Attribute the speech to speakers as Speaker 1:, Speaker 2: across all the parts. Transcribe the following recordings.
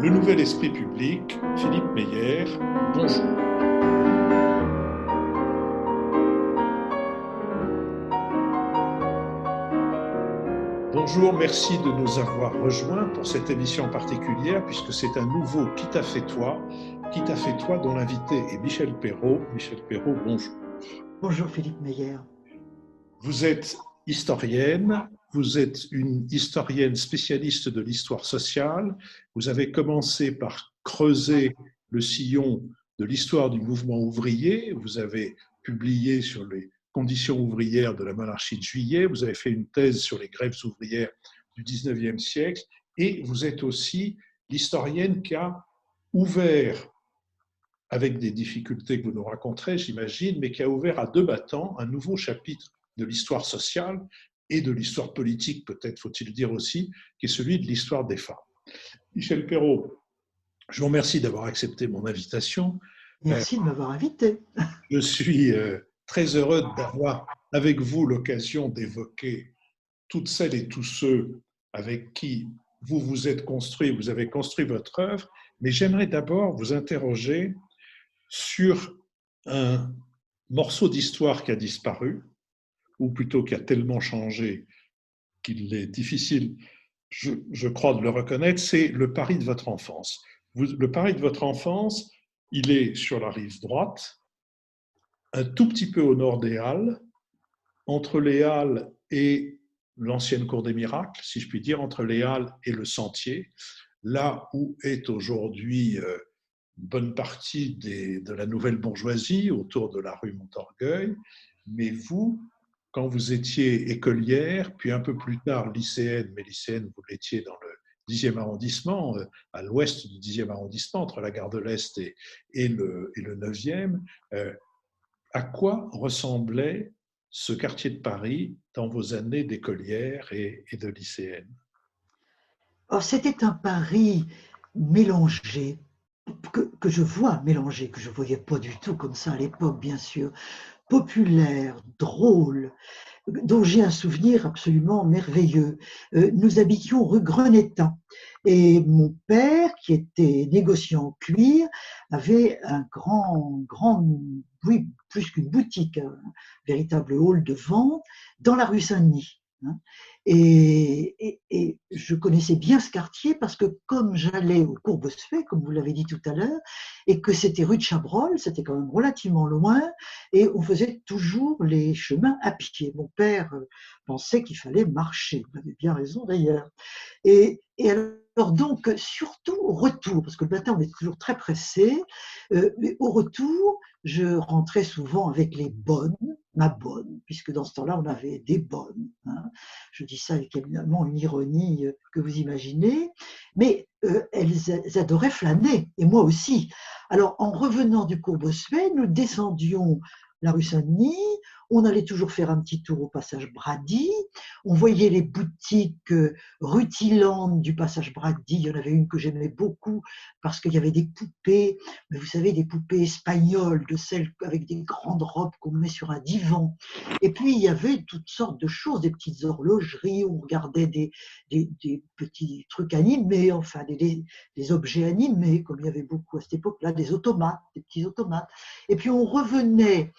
Speaker 1: Le Nouvel Esprit Public, Philippe Meyer, bonjour. Bonjour, merci de nous avoir rejoints pour cette émission particulière puisque c'est un nouveau Qui t'a fait toi dont l'invité est Michel Perrault. Michel Perrault, bonjour.
Speaker 2: Bonjour Philippe Meyer.
Speaker 1: Vous êtes historienne, vous êtes une historienne spécialiste de l'histoire sociale. Vous avez commencé par creuser le sillon de l'histoire du mouvement ouvrier. Vous avez publié sur les conditions ouvrières de la monarchie de Juillet. Vous avez fait une thèse sur les grèves ouvrières du 19e siècle. Et vous êtes aussi l'historienne qui a ouvert, avec des difficultés que vous nous raconterez, j'imagine, mais qui a ouvert à deux battants un nouveau chapitre de l'histoire sociale et de l'histoire politique, peut-être faut-il dire aussi, qui est celui de l'histoire des femmes. Michel Perrault, je vous remercie d'avoir accepté mon invitation.
Speaker 2: Merci de m'avoir invité.
Speaker 1: Je suis très heureux d'avoir avec vous l'occasion d'évoquer toutes celles et tous ceux avec qui vous vous êtes construit, vous avez construit votre œuvre, mais j'aimerais d'abord vous interroger sur un morceau d'histoire qui a disparu, ou plutôt qui a tellement changé qu'il est difficile, je crois, de le reconnaître, c'est le Paris de votre enfance. Le Paris de votre enfance, il est sur la rive droite, un tout petit peu au nord des Halles, entre les Halles et l'ancienne Cour des Miracles, si je puis dire, entre les Halles et le Sentier, là où est aujourd'hui une bonne partie de la nouvelle bourgeoisie autour de la rue Montorgueil. Mais vous, quand vous étiez écolière, puis un peu plus tard lycéenne, mais lycéenne, vous l'étiez dans le 10e arrondissement, à l'ouest du 10e arrondissement, entre la gare de l'Est et le 9e, à quoi ressemblait ce quartier de Paris dans vos années d'écolière et de lycéenne?
Speaker 2: Or, c'était un Paris mélangé, que je vois mélangé, que je ne voyais pas du tout comme ça à l'époque, bien sûr, populaire, drôle, dont j'ai un souvenir absolument merveilleux. Nous habitions rue Grenétan et mon père, qui était négociant en cuir, avait un grand, oui, plus qu'une boutique, un véritable hall de vente dans la rue Saint-Denis. Et je connaissais bien ce quartier parce que comme j'allais au cours Bossuet, comme vous l'avez dit tout à l'heure, et que c'était rue de Chabrol, c'était quand même relativement loin, et on faisait toujours les chemins à pied. Mon père pensait qu'il fallait marcher, il avait bien raison d'ailleurs. Et alors donc, surtout au retour, parce que le matin on est toujours très pressé, mais au retour, je rentrais souvent avec les bonnes, ma bonne, puisque dans ce temps-là on avait des bonnes. Hein. Je dis ça avec évidemment une ironie que vous imaginez, mais elles adoraient flâner, et moi aussi. Alors en revenant du cours Bossuet, nous descendions la rue Saint-Denis, on allait toujours faire un petit tour au passage Brady, on voyait les boutiques rutilantes du passage Brady, il y en avait une que j'aimais beaucoup parce qu'il y avait des poupées, mais vous savez, des poupées espagnoles, de celles avec des grandes robes qu'on met sur un divan. Et puis il y avait toutes sortes de choses, des petites horlogeries, on regardait des petits trucs animés, enfin des objets animés, comme il y avait beaucoup à cette époque-là, des automates, des petits automates. Et puis on revenait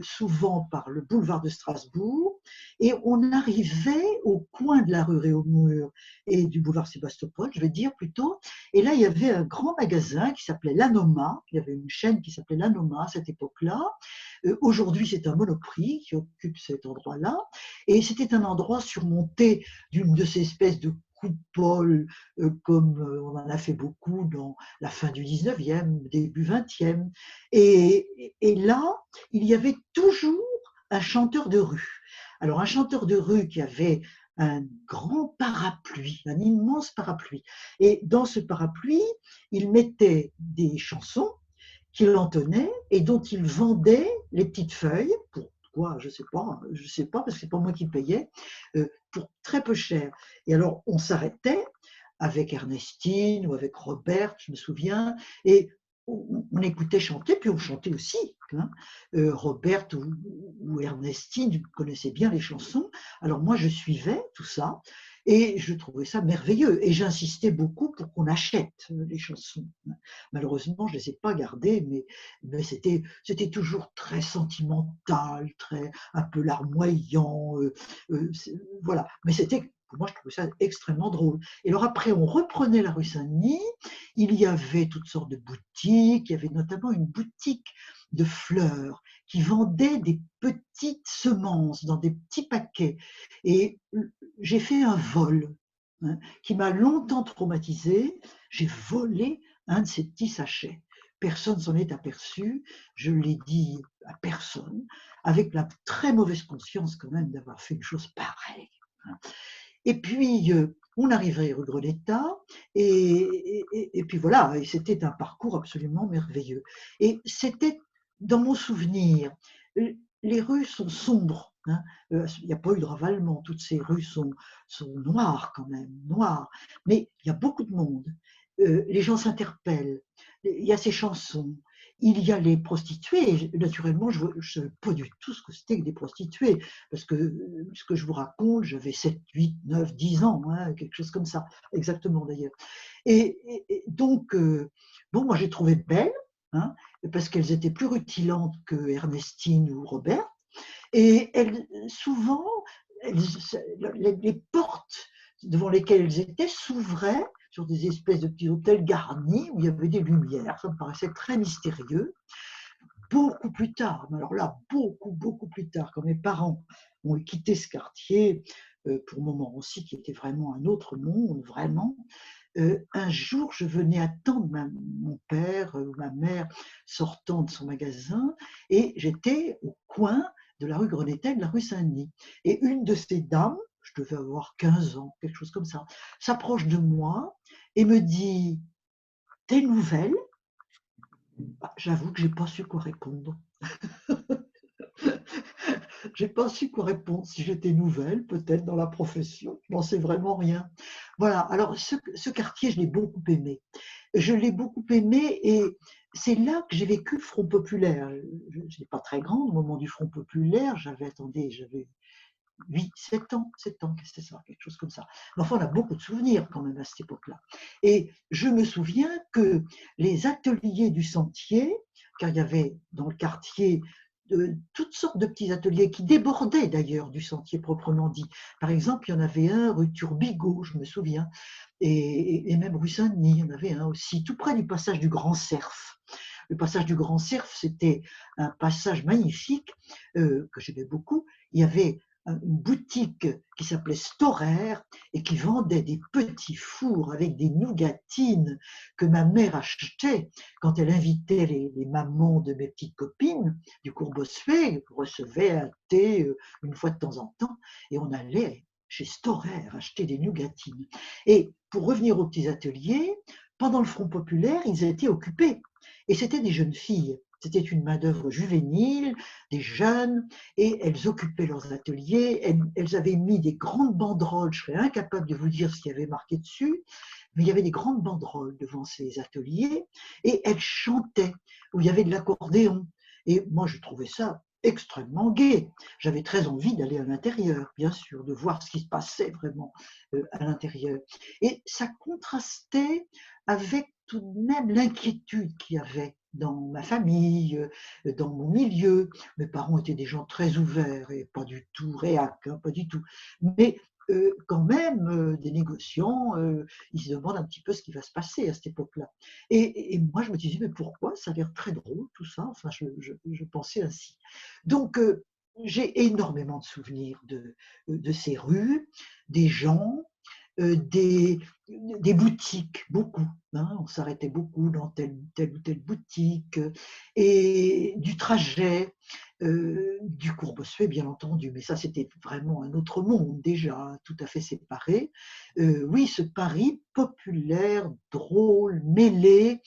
Speaker 2: souvent par le boulevard de Strasbourg, et on arrivait au coin de la rue Réaumur et du boulevard Sébastopol, je vais dire plutôt, et là il y avait un grand magasin qui s'appelait l'Anoma, il y avait une chaîne qui s'appelait l'Anoma à cette époque-là. Aujourd'hui c'est un Monoprix qui occupe cet endroit-là, et c'était un endroit surmonté d'une de ces espèces de coupoles, comme on en a fait beaucoup dans la fin du 19e, début 20e. Et là, il y avait toujours un chanteur de rue. Alors, un chanteur de rue qui avait un grand parapluie, un immense parapluie. Et dans ce parapluie, il mettait des chansons qu'il entonnait et dont il vendait les petites feuilles. Pourquoi? Je sais pas, parce que c'est pas moi qui payais, pour très peu cher. Et alors, on s'arrêtait avec Ernestine ou avec Robert, je me souviens, et on écoutait chanter, puis on chantait aussi. Hein. Robert ou Ernestine connaissaient bien les chansons. Alors moi, je suivais tout ça. Et je trouvais ça merveilleux. Et j'insistais beaucoup pour qu'on achète les chansons. Malheureusement, je ne les ai pas gardées, mais c'était toujours très sentimental, un peu larmoyant. Voilà. Mais pour moi, je trouvais ça extrêmement drôle. Et alors après, on reprenait la rue Saint-Denis. Il y avait toutes sortes de boutiques. Il y avait notamment une boutique de fleurs qui vendait des petites semences dans des petits paquets. Et j'ai fait un vol qui m'a longtemps traumatisé. J'ai volé un de ces petits sachets. Personne s'en est aperçu. Je l'ai dit à personne, avec la très mauvaise conscience quand même d'avoir fait une chose pareille. Et puis, on arrivait rue Greneta, et puis voilà, et c'était un parcours absolument merveilleux. Et c'était, dans mon souvenir, les rues sont sombres. Il n'y a pas eu de ravalement, toutes ces rues sont noires quand même, noires. Mais il y a beaucoup de monde. Les gens s'interpellent. Il y a ces chansons. Il y a les prostituées. Naturellement, je ne savais pas du tout ce que c'était que des prostituées, parce que ce que je vous raconte, j'avais 7, 8, 9, 10 ans, quelque chose comme ça, exactement d'ailleurs. Et donc, bon, moi j'ai trouvé belles, parce qu'elles étaient plus rutilantes que Ernestine ou Robert, et souvent, les portes devant lesquelles elles étaient s'ouvraient sur des espèces de petits hôtels garnis où il y avait des lumières. Ça me paraissait très mystérieux. Beaucoup plus tard, mais alors là, beaucoup plus tard, quand mes parents ont quitté ce quartier, pour Montmorency, qui était vraiment un autre monde, vraiment, un jour, je venais attendre mon père ou ma mère sortant de son magasin, et j'étais au coin de la rue Greneta et de la rue Saint-Denis. Et une de ces dames, je devais avoir 15 ans, quelque chose comme ça, s'approche de moi et me dit « Des nouvelles ?» J'avoue que je n'ai pas su quoi répondre. J'ai pas su quoi répondre, si j'étais nouvelle, peut-être dans la profession, je n'en sais vraiment rien. Voilà, alors ce quartier, je l'ai beaucoup aimé. Je l'ai beaucoup aimé, et c'est là que j'ai vécu le Front populaire. Je n'étais pas très grande au moment du Front populaire, j'avais 8, 7 ans, qu'est-ce que c'est ça, quelque chose comme ça. Mais enfin, on a beaucoup de souvenirs quand même à cette époque-là. Et je me souviens que les ateliers du Sentier, car il y avait dans le quartier toutes sortes de petits ateliers qui débordaient d'ailleurs du Sentier proprement dit. Par exemple, il y en avait un rue Turbigo, je me souviens, et même rue Saint-Denis, il y en avait un aussi, tout près du passage du Grand Cerf. Le passage du Grand Cerf, c'était un passage magnifique que j'aimais beaucoup. Il y avait une boutique qui s'appelait Storer et qui vendait des petits fours avec des nougatines que ma mère achetait quand elle invitait les mamans de mes petites copines du cours Bossuet. On recevait un thé une fois de temps en temps, et on allait chez Storer acheter des nougatines. Et pour revenir aux petits ateliers, pendant le Front populaire, ils étaient occupés. Et c'était des jeunes filles. C'était une main-d'œuvre juvénile, des jeunes, et elles occupaient leurs ateliers. Elles avaient mis des grandes banderoles, je serais incapable de vous dire ce qu'il y avait marqué dessus, mais il y avait des grandes banderoles devant ces ateliers, et elles chantaient, où il y avait de l'accordéon. Et moi, je trouvais ça extrêmement gai. J'avais très envie d'aller à l'intérieur, bien sûr, de voir ce qui se passait vraiment à l'intérieur. Et ça contrastait avec tout de même l'inquiétude qu'il y avait dans ma famille, dans mon milieu. Mes parents étaient des gens très ouverts et pas du tout réac, pas du tout. Mais quand même, des négociants, ils se demandent un petit peu ce qui va se passer à cette époque-là. Et moi, je me disais, mais pourquoi? Ça a l'air très drôle, tout ça. Enfin, je pensais ainsi. Donc, j'ai énormément de souvenirs de ces rues, des gens, des boutiques, beaucoup. On s'arrêtait beaucoup dans telle ou telle boutique, et du trajet, du cours Bossuet, bien entendu, mais ça c'était vraiment un autre monde déjà, tout à fait séparé. Oui, ce Paris populaire, drôle, mêlé,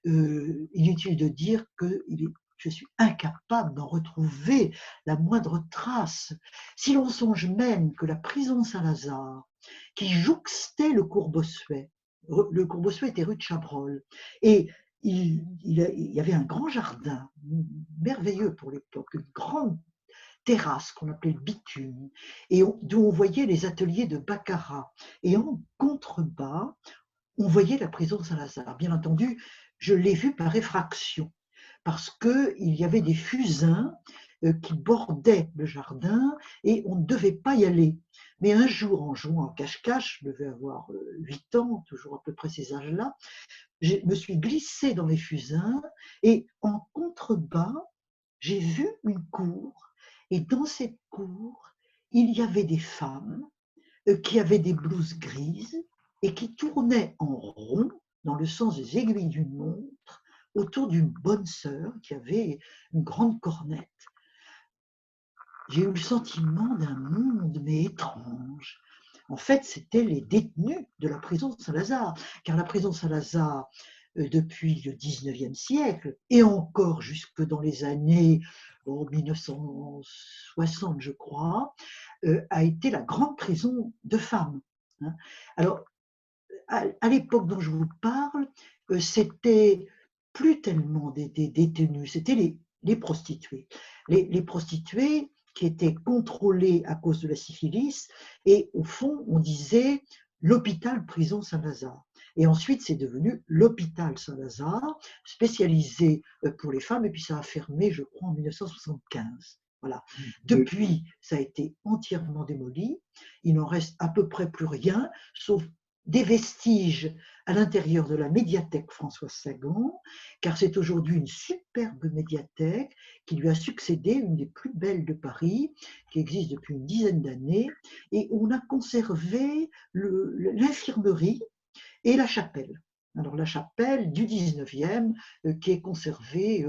Speaker 2: inutile de dire que je suis incapable d'en retrouver la moindre trace. Si l'on songe même que la prison Saint-Lazare, qui jouxtait le cours Bossuet, le cours Bossuet était rue de Chabrol, et il y avait un grand jardin, merveilleux pour l'époque, une grande terrasse qu'on appelait le bitume, et d'où on voyait les ateliers de baccarat. Et en contrebas, on voyait la prison Saint-Lazare. Bien entendu, je l'ai vue par effraction, parce qu'il y avait des fusains qui bordaient le jardin et on ne devait pas y aller. Mais un jour, en jouant à cache-cache, je devais avoir 8 ans, toujours à peu près ces âges-là, je me suis glissée dans les fusains et en contrebas, j'ai vu une cour. Et dans cette cour, il y avait des femmes qui avaient des blouses grises et qui tournaient en rond dans le sens des aiguilles d'une montre autour d'une bonne sœur qui avait une grande cornette. J'ai eu le sentiment d'un monde mais étrange. En fait, c'était les détenus de la prison de Saint-Lazare, car la prison de Saint-Lazare, depuis le 19e siècle, et encore jusque dans les années 1960, je crois, a été la grande prison de femmes. Alors, à l'époque dont je vous parle, c'était plus tellement des détenus, c'était les prostituées. Les prostituées qui étaient contrôlées à cause de la syphilis, et au fond, on disait l'hôpital prison Saint-Lazare. Et ensuite, c'est devenu l'hôpital Saint-Lazare, spécialisé pour les femmes, et puis ça a fermé, je crois, en 1975. Voilà. Depuis, ça a été entièrement démoli. Il n'en reste à peu près plus rien, sauf des vestiges à l'intérieur de la médiathèque François Sagan, car c'est aujourd'hui une superbe médiathèque qui lui a succédé, une des plus belles de Paris, qui existe depuis une dizaine d'années, et on a conservé l'infirmerie et la chapelle. Alors la chapelle du 19e qui est conservée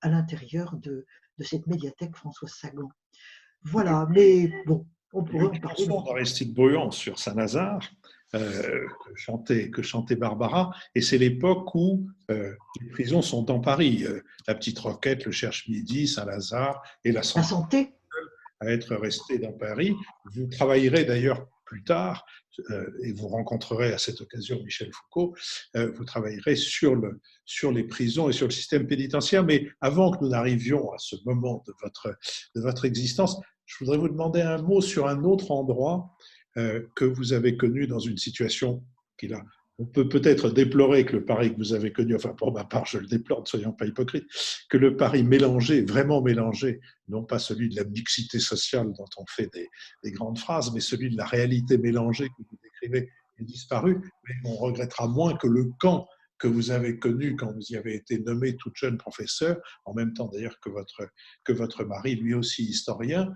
Speaker 2: à l'intérieur de cette médiathèque François Sagan. Voilà, mais bon, on pourrait en parler.
Speaker 1: D'Aristide Briand sur Saint-Lazare, que chantait Barbara, et c'est l'époque où les prisons sont dans Paris. La Petite Roquette, le Cherche-Midi, Saint-Lazare et la
Speaker 2: Santé
Speaker 1: à être restés dans Paris. Vous travaillerez d'ailleurs plus tard, et vous rencontrerez à cette occasion Michel Foucault, vous travaillerez sur les prisons et sur le système pénitentiaire. Mais avant que nous n'arrivions à ce moment de votre existence, je voudrais vous demander un mot sur un autre endroit que vous avez connu dans une situation qui là, on peut peut-être déplorer que le Paris que vous avez connu, enfin pour ma part je le déplore, ne soyons pas hypocrites, que le Paris mélangé, vraiment mélangé, non pas celui de la mixité sociale dont on fait des grandes phrases, mais celui de la réalité mélangée que vous décrivez est disparu, mais on regrettera moins que le camp que vous avez connu quand vous y avez été nommé toute jeune professeur, en même temps d'ailleurs que votre mari, lui aussi historien,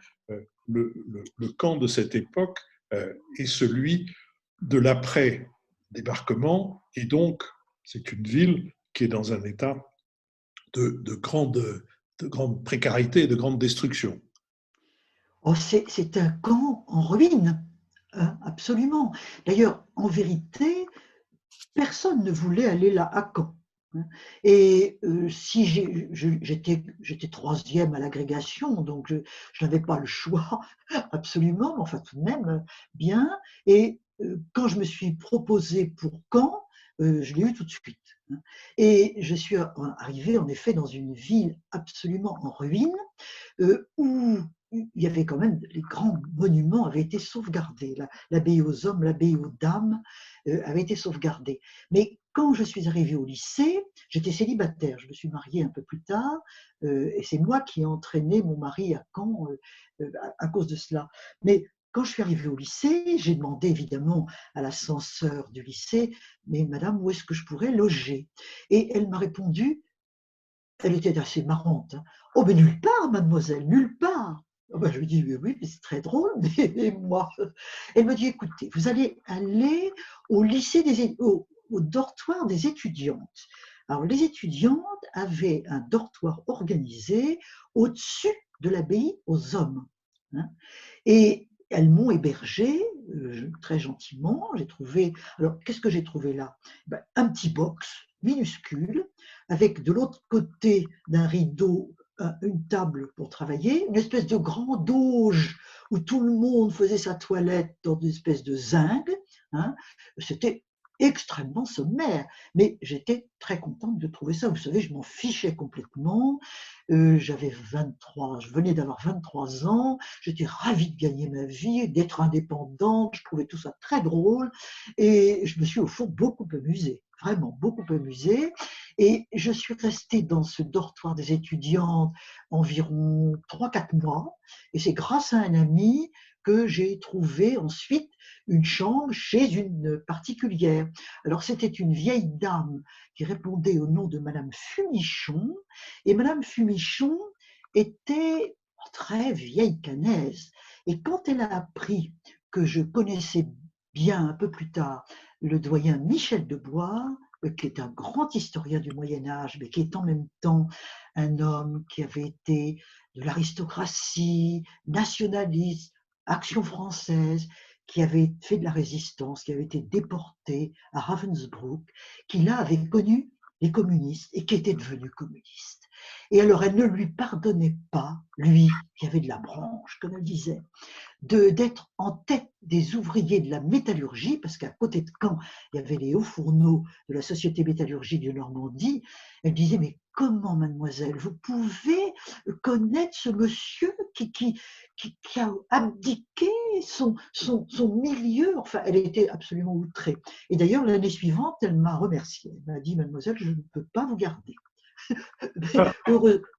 Speaker 1: le camp de cette époque est celui de l'après-débarquement, et donc c'est une ville qui est dans un état de grande précarité et de grande destruction.
Speaker 2: Oh, c'est un camp en ruine, hein, absolument. D'ailleurs, en vérité, personne ne voulait aller là à Caen. Et si j'étais troisième à l'agrégation, donc je n'avais pas le choix absolument, mais enfin tout de même bien. Et quand je me suis proposée pour Caen, je l'ai eu tout de suite. Et je suis arrivée en effet dans une ville absolument en ruine, où il y avait quand même, les grands monuments avaient été sauvegardés. L'abbaye aux hommes, l'abbaye aux dames avaient été sauvegardés. Mais quand je suis arrivée au lycée, j'étais célibataire. Je me suis mariée un peu plus tard et c'est moi qui ai entraîné mon mari à Caen à cause de cela. Mais quand je suis arrivée au lycée, j'ai demandé évidemment à l'ascenseur du lycée, mais madame, où est-ce que je pourrais loger? Et elle m'a répondu, elle était assez marrante, hein. Oh, mais nulle part, mademoiselle, nulle part. Oh, ben, je lui dis, oui, mais c'est très drôle, mais moi. Elle me dit, écoutez, vous allez aller au lycée au dortoir des étudiantes. Alors, les étudiantes avaient un dortoir organisé au-dessus de l'abbaye aux hommes, hein. Et elles m'ont hébergée très gentiment. J'ai trouvé. Alors, qu'est-ce que j'ai trouvé là? Ben, un petit box minuscule, avec de l'autre côté d'un rideau une table pour travailler, une espèce de grand auge où tout le monde faisait sa toilette dans une espèce de zinc, hein. C'était extrêmement sommaire. Mais j'étais très contente de trouver ça. Vous savez, je m'en fichais complètement. J'avais 23, je venais d'avoir 23 ans. J'étais ravie de gagner ma vie, d'être indépendante. Je trouvais tout ça très drôle. Et je me suis au fond beaucoup amusée, vraiment beaucoup amusée. Et je suis restée dans ce dortoir des étudiantes environ 3-4 mois. Et c'est grâce à un ami que j'ai trouvé ensuite une chambre chez une particulière. Alors c'était une vieille dame qui répondait au nom de Madame Fumichon, et Madame Fumichon était très vieille canaise. Et quand elle a appris que je connaissais bien un peu plus tard le doyen Michel de Bois, qui est un grand historien du Moyen Âge, mais qui est en même temps un homme qui avait été de l'aristocratie, nationaliste, Action française, qui avait fait de la résistance, qui avait été déporté à Ravensbrück, qui là avait connu les communistes et qui était devenu communiste. Et alors elle ne lui pardonnait pas, lui qui avait de la branche, comme elle disait, d'être en tête des ouvriers de la métallurgie, parce qu'à côté de Caen, il y avait les hauts fourneaux de la Société métallurgique de Normandie. Elle disait, mais comment, mademoiselle, vous pouvez connaître ce monsieur qui a abdiqué son milieu? Enfin, elle était absolument outrée. Et d'ailleurs, l'année suivante, elle m'a remerciée. Elle m'a dit, mademoiselle, je ne peux pas vous garder.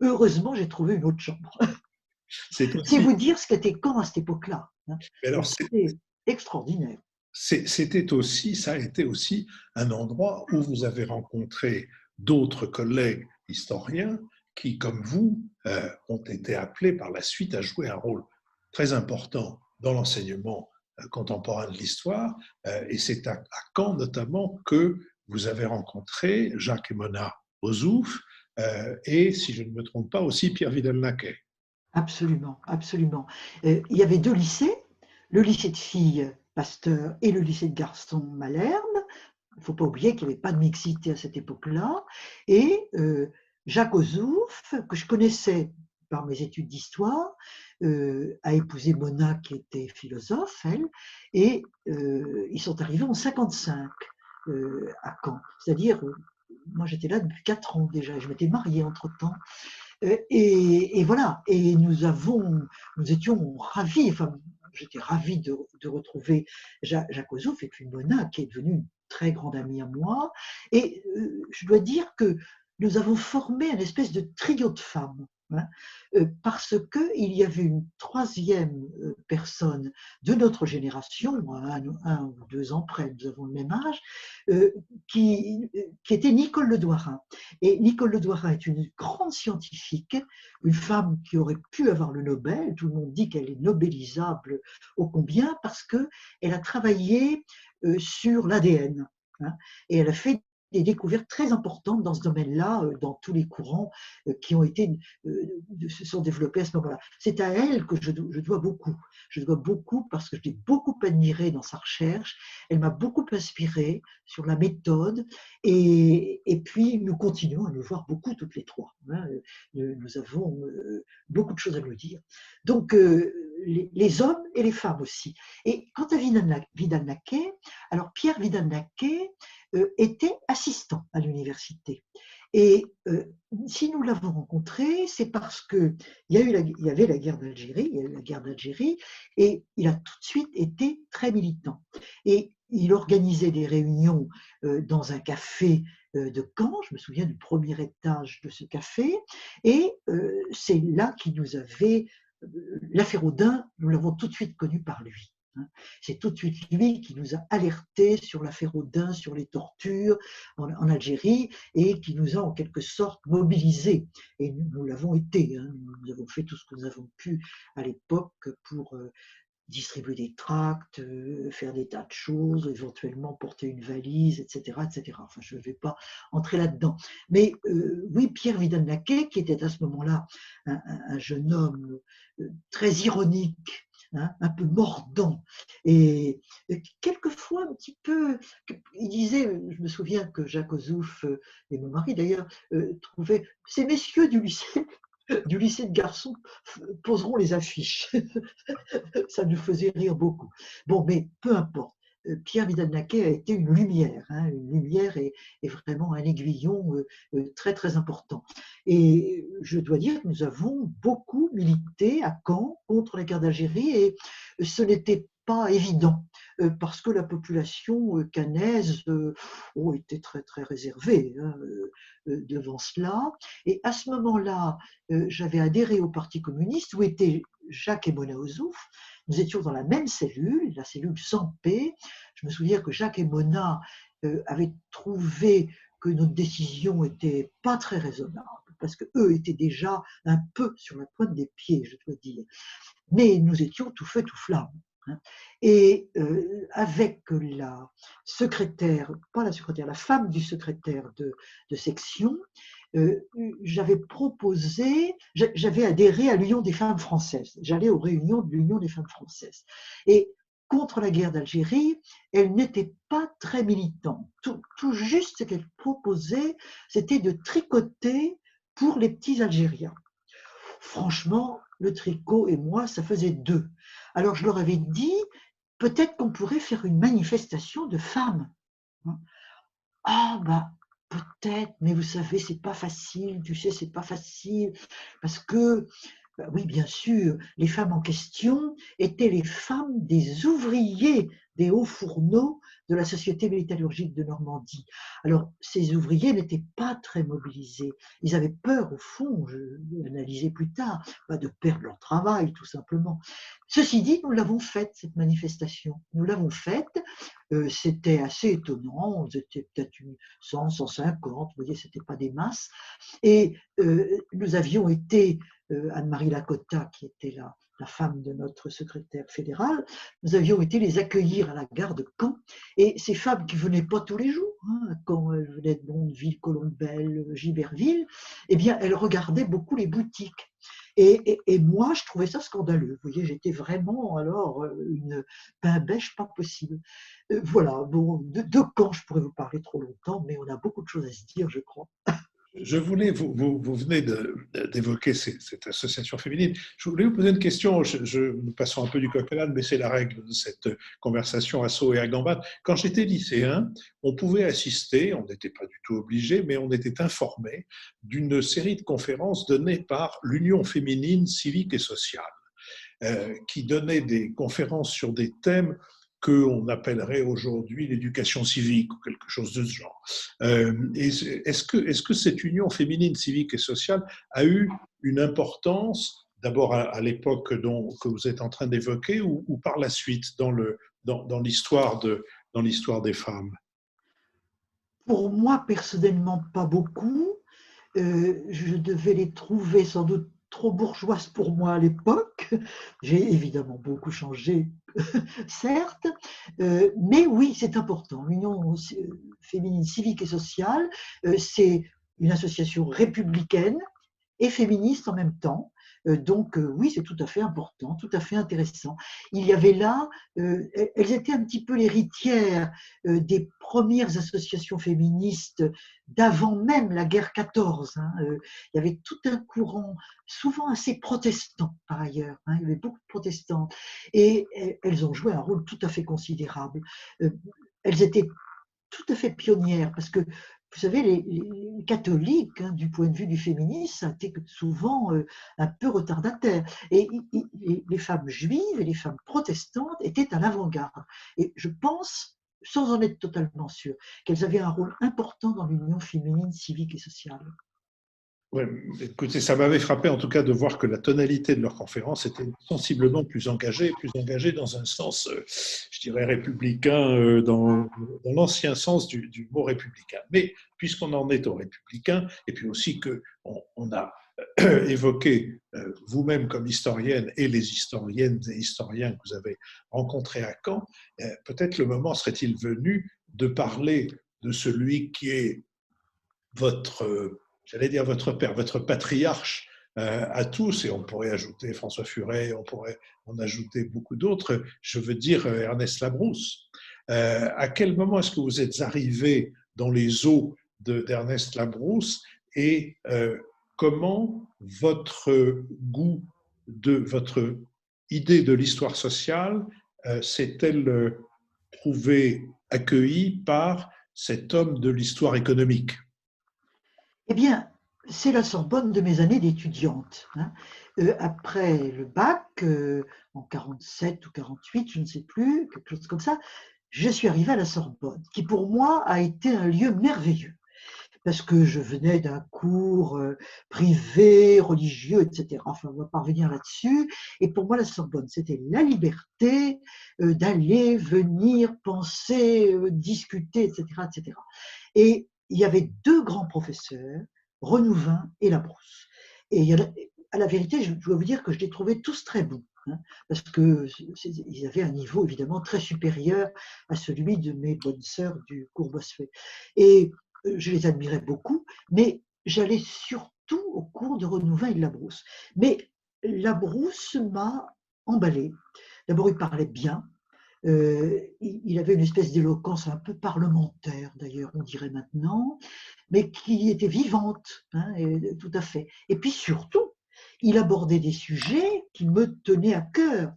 Speaker 2: Heureusement, j'ai trouvé une autre chambre.
Speaker 1: C'est
Speaker 2: C'est
Speaker 1: aussi,
Speaker 2: vous dire ce qu'était Caen à cette époque-là.
Speaker 1: alors
Speaker 2: C'était extraordinaire.
Speaker 1: c'était aussi, ça a été aussi un endroit où vous avez rencontré d'autres collègues historiens qui, comme vous, ont été appelés par la suite à jouer un rôle très important dans l'enseignement contemporain de l'histoire. Et c'est à Caen notamment que vous avez rencontré Jacques et Mona Ozouf et, si je ne me trompe pas, aussi Pierre Vidal-Naquet.
Speaker 2: Absolument, absolument. Il y avait 2 lycées, le lycée de filles Pasteur et le lycée de garçons Malherbe. Il ne faut pas oublier qu'il n'y avait pas de mixité à cette époque-là. Et Jacques Ozouf, que je connaissais par mes études d'histoire, a épousé Mona, qui était philosophe, elle, et ils sont arrivés en 55 à Caen. C'est-à-dire, moi j'étais là depuis 4 ans déjà, je m'étais mariée entre-temps. Et voilà, et nous étions ravis, enfin, j'étais ravie de retrouver Jacques Ozouf et puis Mona, qui est devenue une très grande amie à moi. Et je dois dire que nous avons formé une espèce de trio de femmes, hein, parce qu'il y avait une troisième personne de notre génération, un ou 2 ans près, nous avons le même âge, qui était Nicole Le Douarin. Et Nicole Le Douarin est une grande scientifique, une femme qui aurait pu avoir le Nobel. Tout le monde dit qu'elle est nobélisable ô combien parce qu'elle a travaillé sur l'ADN, hein, et elle a fait des découvertes très importantes dans ce domaine-là, dans tous les courants qui ont été, se sont développés à ce moment-là. C'est à elle que je dois beaucoup. Je dois beaucoup parce que je l'ai beaucoup admirée dans sa recherche. Elle m'a beaucoup inspirée sur la méthode. Et puis, nous continuons à nous voir beaucoup toutes les trois, hein. Nous avons beaucoup de choses à nous dire. Donc, les hommes et les femmes aussi. Et quant à Vidal-Naquet, alors Pierre Vidal-Naquet était assistant à l'université. Et si nous l'avons rencontré, c'est parce qu'il y avait la guerre d'Algérie, il y a eu la guerre d'Algérie, et il a tout de suite été très militant. Et il organisait des réunions dans un café de Caen, je me souviens du premier étage de ce café, et c'est là qu'il nous avait, l'affaire Audin, nous l'avons tout de suite connu par lui. C'est tout de suite lui qui nous a alertés sur l'affaire Audin, sur les tortures en Algérie, et qui nous a en quelque sorte mobilisés. Et nous l'avons été, hein. Nous avons fait tout ce que nous avons pu à l'époque pour distribuer des tracts, faire des tas de choses, éventuellement porter une valise, etc. etc. Enfin, je ne vais pas entrer là-dedans. Mais oui, Pierre Vidal-Naquet, qui était à ce moment-là un jeune homme très ironique, hein, un peu mordant, et quelquefois un petit peu, il disait, je me souviens que Jacques Ozouf et mon mari d'ailleurs trouvaient, ces messieurs du lycée de garçons poseront les affiches. Ça nous faisait rire beaucoup. Bon, mais peu importe. Pierre Vidal-Naquet a été une lumière, hein, une lumière et vraiment un aiguillon très très important. Et je dois dire que nous avons beaucoup milité à Caen contre la guerre d'Algérie et ce n'était pas évident parce que la population caennaise était très très réservée, hein, devant cela. Et à ce moment-là, j'avais adhéré au Parti communiste où était Jacques et Mona Ozouf. Nous étions dans la même cellule, la cellule sans paix. Je me souviens que Jacques et Mona avaient trouvé que notre décision n'était pas très raisonnable, parce qu'eux étaient déjà un peu sur la pointe des pieds, je dois dire. Mais nous étions tout feu, tout flamme. Hein. Et avec la secrétaire, pas la secrétaire, la femme du secrétaire de section, j'avais proposé, j'avais adhéré à l'Union des femmes françaises. J'allais aux réunions de l'Union des femmes françaises. Et contre la guerre d'Algérie, elle n'était pas très militante. Tout juste ce qu'elle proposait, c'était de tricoter pour les petits Algériens. Franchement, le tricot et moi, ça faisait deux. Alors je leur avais dit, peut-être qu'on pourrait faire une manifestation de femmes. Ah, bah, peut-être, mais vous savez, c'est pas facile, tu sais, c'est pas facile, parce que, bah oui, bien sûr, les femmes en question étaient les femmes des ouvriers des hauts fourneaux de la Société métallurgique de Normandie. Alors, ces ouvriers n'étaient pas très mobilisés. Ils avaient peur, au fond, je l'ai analysé plus tard, de perdre leur travail, tout simplement. Ceci dit, nous l'avons faite, cette manifestation. Nous l'avons faite. C'était assez étonnant. C'était peut-être 100, 150, vous voyez, ce n'était pas des masses. Et nous avions été, Anne-Marie Lakota, qui était la femme de notre secrétaire fédéral, nous avions été les accueillir à la gare de Caen. Et ces femmes qui ne venaient pas tous les jours, hein, quand elles venaient de Bondeville, Colombelle, Giberville, eh bien, elles regardaient beaucoup les boutiques. Et moi, je trouvais ça scandaleux. Vous voyez, j'étais vraiment alors une pain-bêche pas possible. Voilà, bon, de Caen, je pourrais vous parler trop longtemps, mais on a beaucoup de choses à se dire, je crois.
Speaker 1: Je voulais, vous venez d'évoquer cette association féminine. Je voulais vous poser une question. Nous passons un peu du coq à l'âne, mais c'est la règle de cette conversation à saut et à gambade. Quand j'étais lycéen, on pouvait assister, on n'était pas du tout obligé, mais on était informé d'une série de conférences données par l'Union féminine civique et sociale, qui donnait des conférences sur des thèmes qu'on appellerait aujourd'hui l'éducation civique ou quelque chose de ce genre. Est-ce que cette union féminine civique et sociale a eu une importance, d'abord à l'époque que vous êtes en train d'évoquer, ou par la suite dans l'histoire des femmes?
Speaker 2: Pour moi, personnellement, pas beaucoup. Je devais les trouver sans doute trop bourgeoises pour moi à l'époque. J'ai évidemment beaucoup changé, certes, mais oui, c'est important. L'Union féminine civique et sociale, c'est une association républicaine et féministe en même temps. Donc oui, c'est tout à fait important, tout à fait intéressant. Il y avait là, elles étaient un petit peu l'héritière des premières associations féministes d'avant même la guerre 14. Hein. Il y avait tout un courant, souvent assez protestant par ailleurs. Hein. Il y avait beaucoup de protestants et elles ont joué un rôle tout à fait considérable. Elles étaient tout à fait pionnières parce que vous savez, les catholiques, hein, du point de vue du féminisme, étaient souvent un peu retardataires. Et les femmes juives et les femmes protestantes étaient à l'avant-garde. Et je pense, sans en être totalement sûre, qu'elles avaient un rôle important dans l'union féminine civique et sociale.
Speaker 1: Ouais, écoutez, ça m'avait frappé en tout cas de voir que la tonalité de leur conférence était sensiblement plus engagée dans un sens, je dirais, républicain, dans l'ancien sens du mot républicain. Mais puisqu'on en est au républicain, et puis aussi qu'on a évoqué vous-même comme historienne et les historiennes et historiens que vous avez rencontrés à Caen, peut-être le moment serait-il venu de parler de celui qui est j'allais dire votre père, votre patriarche à tous, et on pourrait ajouter François Furet, on pourrait en ajouter beaucoup d'autres, je veux dire Ernest Labrousse. À quel moment est-ce que vous êtes arrivé dans les eaux d'Ernest Labrousse et comment votre goût, votre idée de l'histoire sociale s'est-elle trouvé accueilli par cet homme de l'histoire économique?
Speaker 2: Eh bien, c'est la Sorbonne de mes années d'étudiante. Hein. Après le bac, en 47 ou 48, je ne sais plus, quelque chose comme ça, je suis arrivée à la Sorbonne, qui pour moi a été un lieu merveilleux, parce que je venais d'un cours privé, religieux, etc. Enfin, on va pas revenir là-dessus. Et pour moi, la Sorbonne, c'était la liberté d'aller, venir, penser, discuter, etc., etc. Et il y avait deux grands professeurs, Renouvin et Labrousse. Et à la vérité, je dois vous dire que je les trouvais tous très bons, hein, parce qu'ils avaient un niveau évidemment très supérieur à celui de mes bonnes sœurs du cours Bossuet. Et je les admirais beaucoup, mais j'allais surtout au cours de Renouvin et de Labrousse. Mais Labrousse m'a emballée. D'abord, il parlait bien, il avait une espèce d'éloquence un peu parlementaire, d'ailleurs, on dirait maintenant, mais qui était vivante, hein, tout à fait. Et puis surtout, il abordait des sujets qui me tenaient à cœur,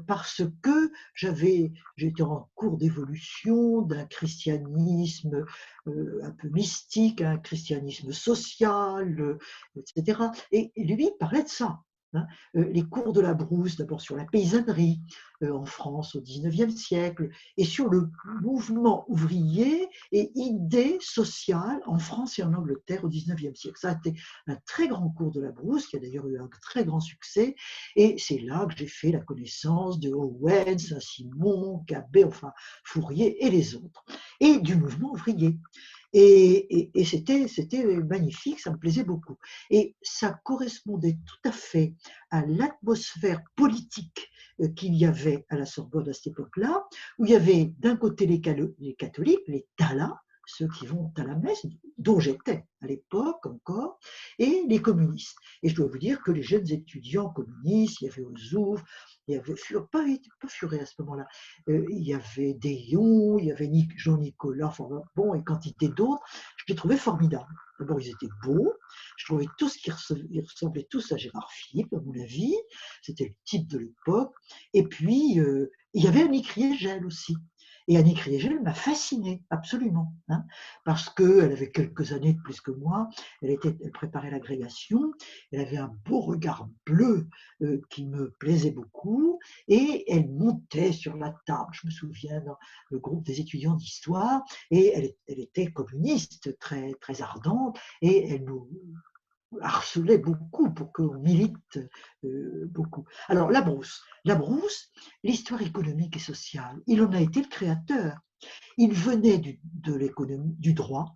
Speaker 2: parce que j'étais en cours d'évolution d'un christianisme un peu mystique, un christianisme social, etc. Et lui parlait de ça. Hein. Les cours de Labrousse, d'abord sur la paysannerie en France au XIXe siècle, et sur le mouvement ouvrier et idées sociales en France et en Angleterre au XIXe siècle. Ça a été un très grand cours de Labrousse, qui a d'ailleurs eu un très grand succès, et c'est là que j'ai fait la connaissance de Owen, Saint-Simon, Cabet, enfin Fourier et les autres, et du mouvement ouvrier. Et c'était magnifique, ça me plaisait beaucoup. Et ça correspondait tout à fait à l'atmosphère politique qu'il y avait à la Sorbonne à cette époque-là, où il y avait d'un côté les catholiques, les talas, ceux qui vont à la messe, dont j'étais à l'époque encore, et les communistes. Et je dois vous dire que les jeunes étudiants communistes, il y avait Ozouf, il y avait pas Furet à ce moment-là, il y avait Déon, il y avait Jean-Nicolas, enfin bon, et quantité d'autres, je les trouvais formidables. D'abord, ils étaient beaux, je trouvais tous qu'ils ressemblaient tous à Gérard Philippe, à mon avis, c'était le type de l'époque. Et puis, il y avait Annie Kriegel aussi. Et Annie Kriegel m'a fascinée, absolument, hein, parce qu'elle avait quelques années de plus que moi, elle préparait l'agrégation, elle avait un beau regard bleu qui me plaisait beaucoup, et elle montait sur la table, je me souviens, dans le groupe des étudiants d'histoire, et elle était communiste, très, très ardente, et elle nous harcelait beaucoup pour qu'on milite beaucoup. Alors, Labrousse, l'histoire économique et sociale, il en a été le créateur. Il venait de l'économie, du droit,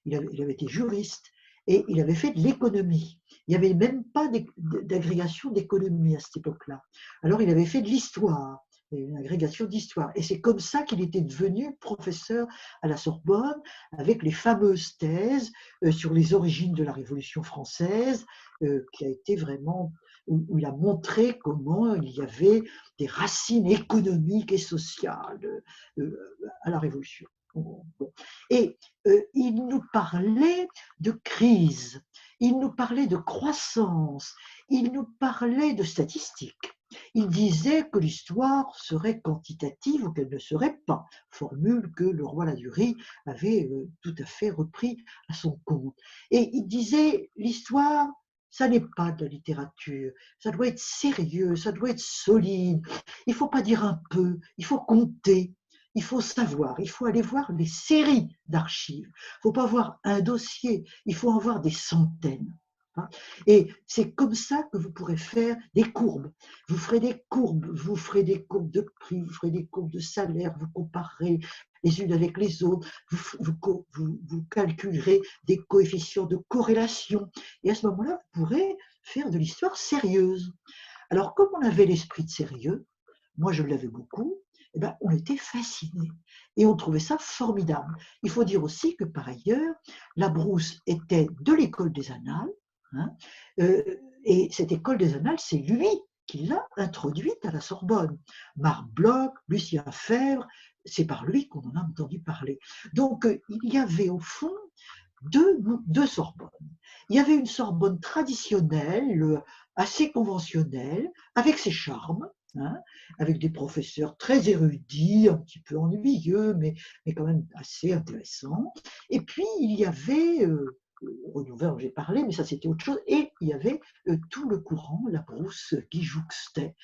Speaker 2: il avait été juriste et il avait fait de l'économie. Il n'y avait même pas d'agrégation d'économie à cette époque-là. Alors, il avait fait de l'histoire, une agrégation d'histoire. Et c'est comme ça qu'il était devenu professeur à la Sorbonne, avec les fameuses thèses sur les origines de la Révolution française, qui a été vraiment, où il a montré comment il y avait des racines économiques et sociales à la Révolution. Et il nous parlait de crise, il nous parlait de croissance, il nous parlait de statistiques. Il disait que l'histoire serait quantitative ou qu'elle ne serait pas, formule que le roi Ladurie avait tout à fait repris à son compte. Et il disait, l'histoire, ça n'est pas de la littérature, ça doit être sérieux, ça doit être solide, il ne faut pas dire un peu, il faut compter. Il faut savoir, il faut aller voir des séries d'archives. Il ne faut pas voir un dossier, il faut en voir des centaines. Et c'est comme ça que vous pourrez faire des courbes. Vous ferez des courbes de prix, vous ferez des courbes de salaire, vous comparerez les unes avec les autres, vous calculerez des coefficients de corrélation. Et à ce moment-là, vous pourrez faire de l'histoire sérieuse. Alors, comme on avait l'esprit de sérieux, moi je l'avais beaucoup, eh ben, on était fascinés et on trouvait ça formidable. Il faut dire aussi que par ailleurs, Labrousse était de l'école des Annales, hein, et cette école des Annales, c'est lui qui l'a introduite à la Sorbonne. Marc Bloch, Lucien Febvre, c'est par lui qu'on en a entendu parler. Donc il y avait au fond deux Sorbonnes. Il y avait une Sorbonne traditionnelle, assez conventionnelle, avec ses charmes, hein, avec des professeurs très érudits, un petit peu ennuyeux, mais quand même assez intéressants. Et puis, il y avait, Renouvel, j'ai parlé, mais ça c'était autre chose, et il y avait tout le courant, la brousse qui jouxtait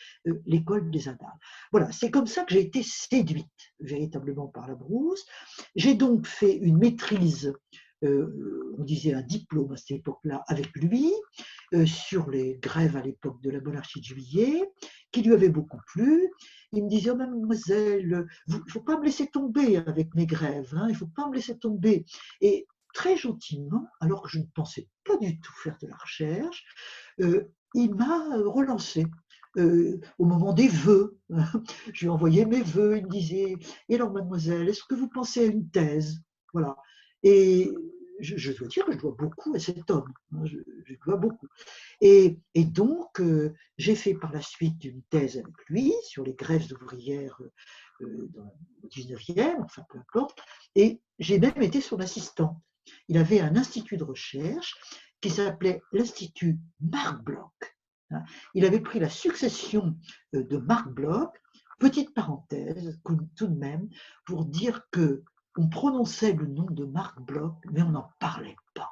Speaker 2: l'école des Annales. Voilà, c'est comme ça que j'ai été séduite véritablement par la brousse. J'ai donc fait une maîtrise, on disait un diplôme à cette époque-là, avec lui, sur les grèves à l'époque de la monarchie de Juillet, qui lui avait beaucoup plu. Il me disait, oh, mademoiselle, il ne faut pas me laisser tomber avec mes grèves, hein, il ne faut pas me laisser tomber. Et très gentiment, alors que je ne pensais pas du tout faire de la recherche, il m'a relancé. Au moment des vœux, je lui ai envoyé mes vœux, il me disait, et alors mademoiselle, est-ce que vous pensez à une thèse? Voilà. Et je dois dire que je dois beaucoup à cet homme, hein, je dois beaucoup. Et donc, j'ai fait par la suite une thèse avec lui sur les grèves ouvrières au 19e, enfin peu importe, et j'ai même été son assistant. Il avait un institut de recherche qui s'appelait l'Institut Marc Bloch. Il avait pris la succession de Marc Bloch, petite parenthèse tout de même, pour dire que on prononçait le nom de Marc Bloch, mais on n'en parlait pas.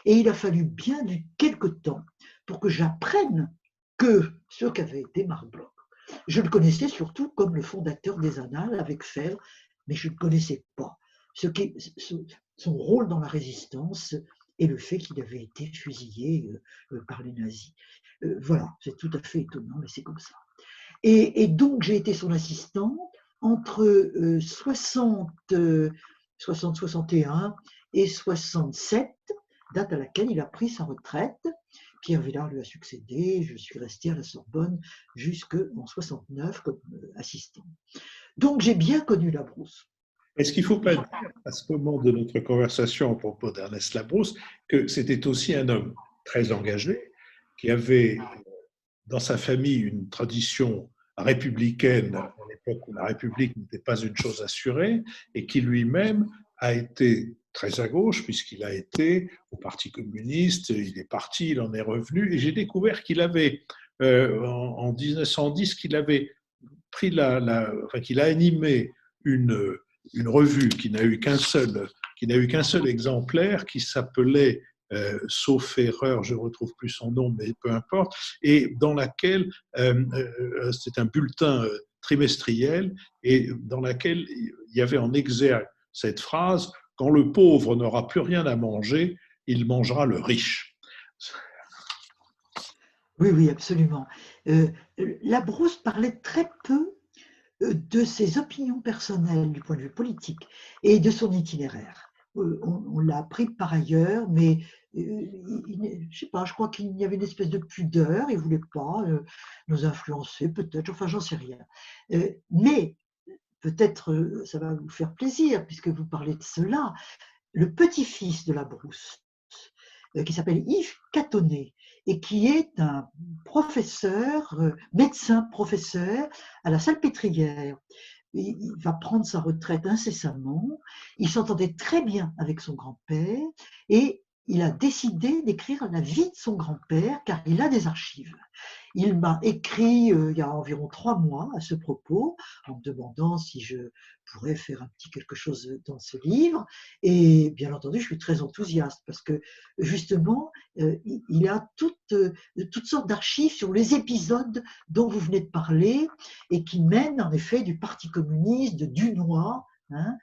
Speaker 2: Et il a fallu bien du quelque temps pour que j'apprenne que ce qu'avait été Marc Bloch. Je le connaissais surtout comme le fondateur des Annales avec Fèvre, mais je ne connaissais pas son rôle dans la résistance et le fait qu'il avait été fusillé par les nazis. Voilà, c'est tout à fait étonnant, mais c'est comme ça. Et donc, j'ai été son assistant entre 61 et 67, date à laquelle il a pris sa retraite. Pierre Vilar lui a succédé, je suis restée à la Sorbonne jusqu'en 69 comme assistant. Donc, j'ai bien connu la brousse.
Speaker 1: Est-ce qu'il ne faut pas dire, à ce moment de notre conversation à propos d'Ernest Labrousse, que c'était aussi un homme très engagé, qui avait dans sa famille une tradition républicaine à l'époque où la République n'était pas une chose assurée, et qui lui-même a été très à gauche, puisqu'il a été au Parti communiste, il est parti, il en est revenu, et j'ai découvert qu'il avait, en 1910, qu'il avait pris qu'il a animé une revue qui n'a eu qu'un seul exemplaire, qui s'appelait sauf erreur, je ne retrouve plus son nom, mais peu importe, et dans laquelle c'est un bulletin trimestriel, et dans laquelle il y avait en exergue cette phrase: quand le pauvre n'aura plus rien à manger, il mangera le riche.
Speaker 2: Oui, oui, absolument. Labrousse parlait très peu de ses opinions personnelles du point de vue politique et de son itinéraire. On l'a appris par ailleurs, mais je sais pas, je crois qu'il y avait une espèce de pudeur, il ne voulait pas nous influencer, peut-être, enfin j'en sais rien. Mais peut-être ça va vous faire plaisir, puisque vous parlez de cela, le petit-fils de la brousse, qui s'appelle Yves Catonnet, et qui est un professeur, médecin professeur à la Salpêtrière. Il va prendre sa retraite incessamment, il s'entendait très bien avec son grand-père, et il a décidé d'écrire la vie de son grand-père, car il a des archives. Il m'a écrit il y a environ 3 mois à ce propos, en me demandant si je pourrais faire un petit quelque chose dans ce livre. Et bien entendu, je suis très enthousiaste parce que justement, il a toutes sortes d'archives sur les épisodes dont vous venez de parler et qui mènent en effet du Parti communiste, de Dunois, hein,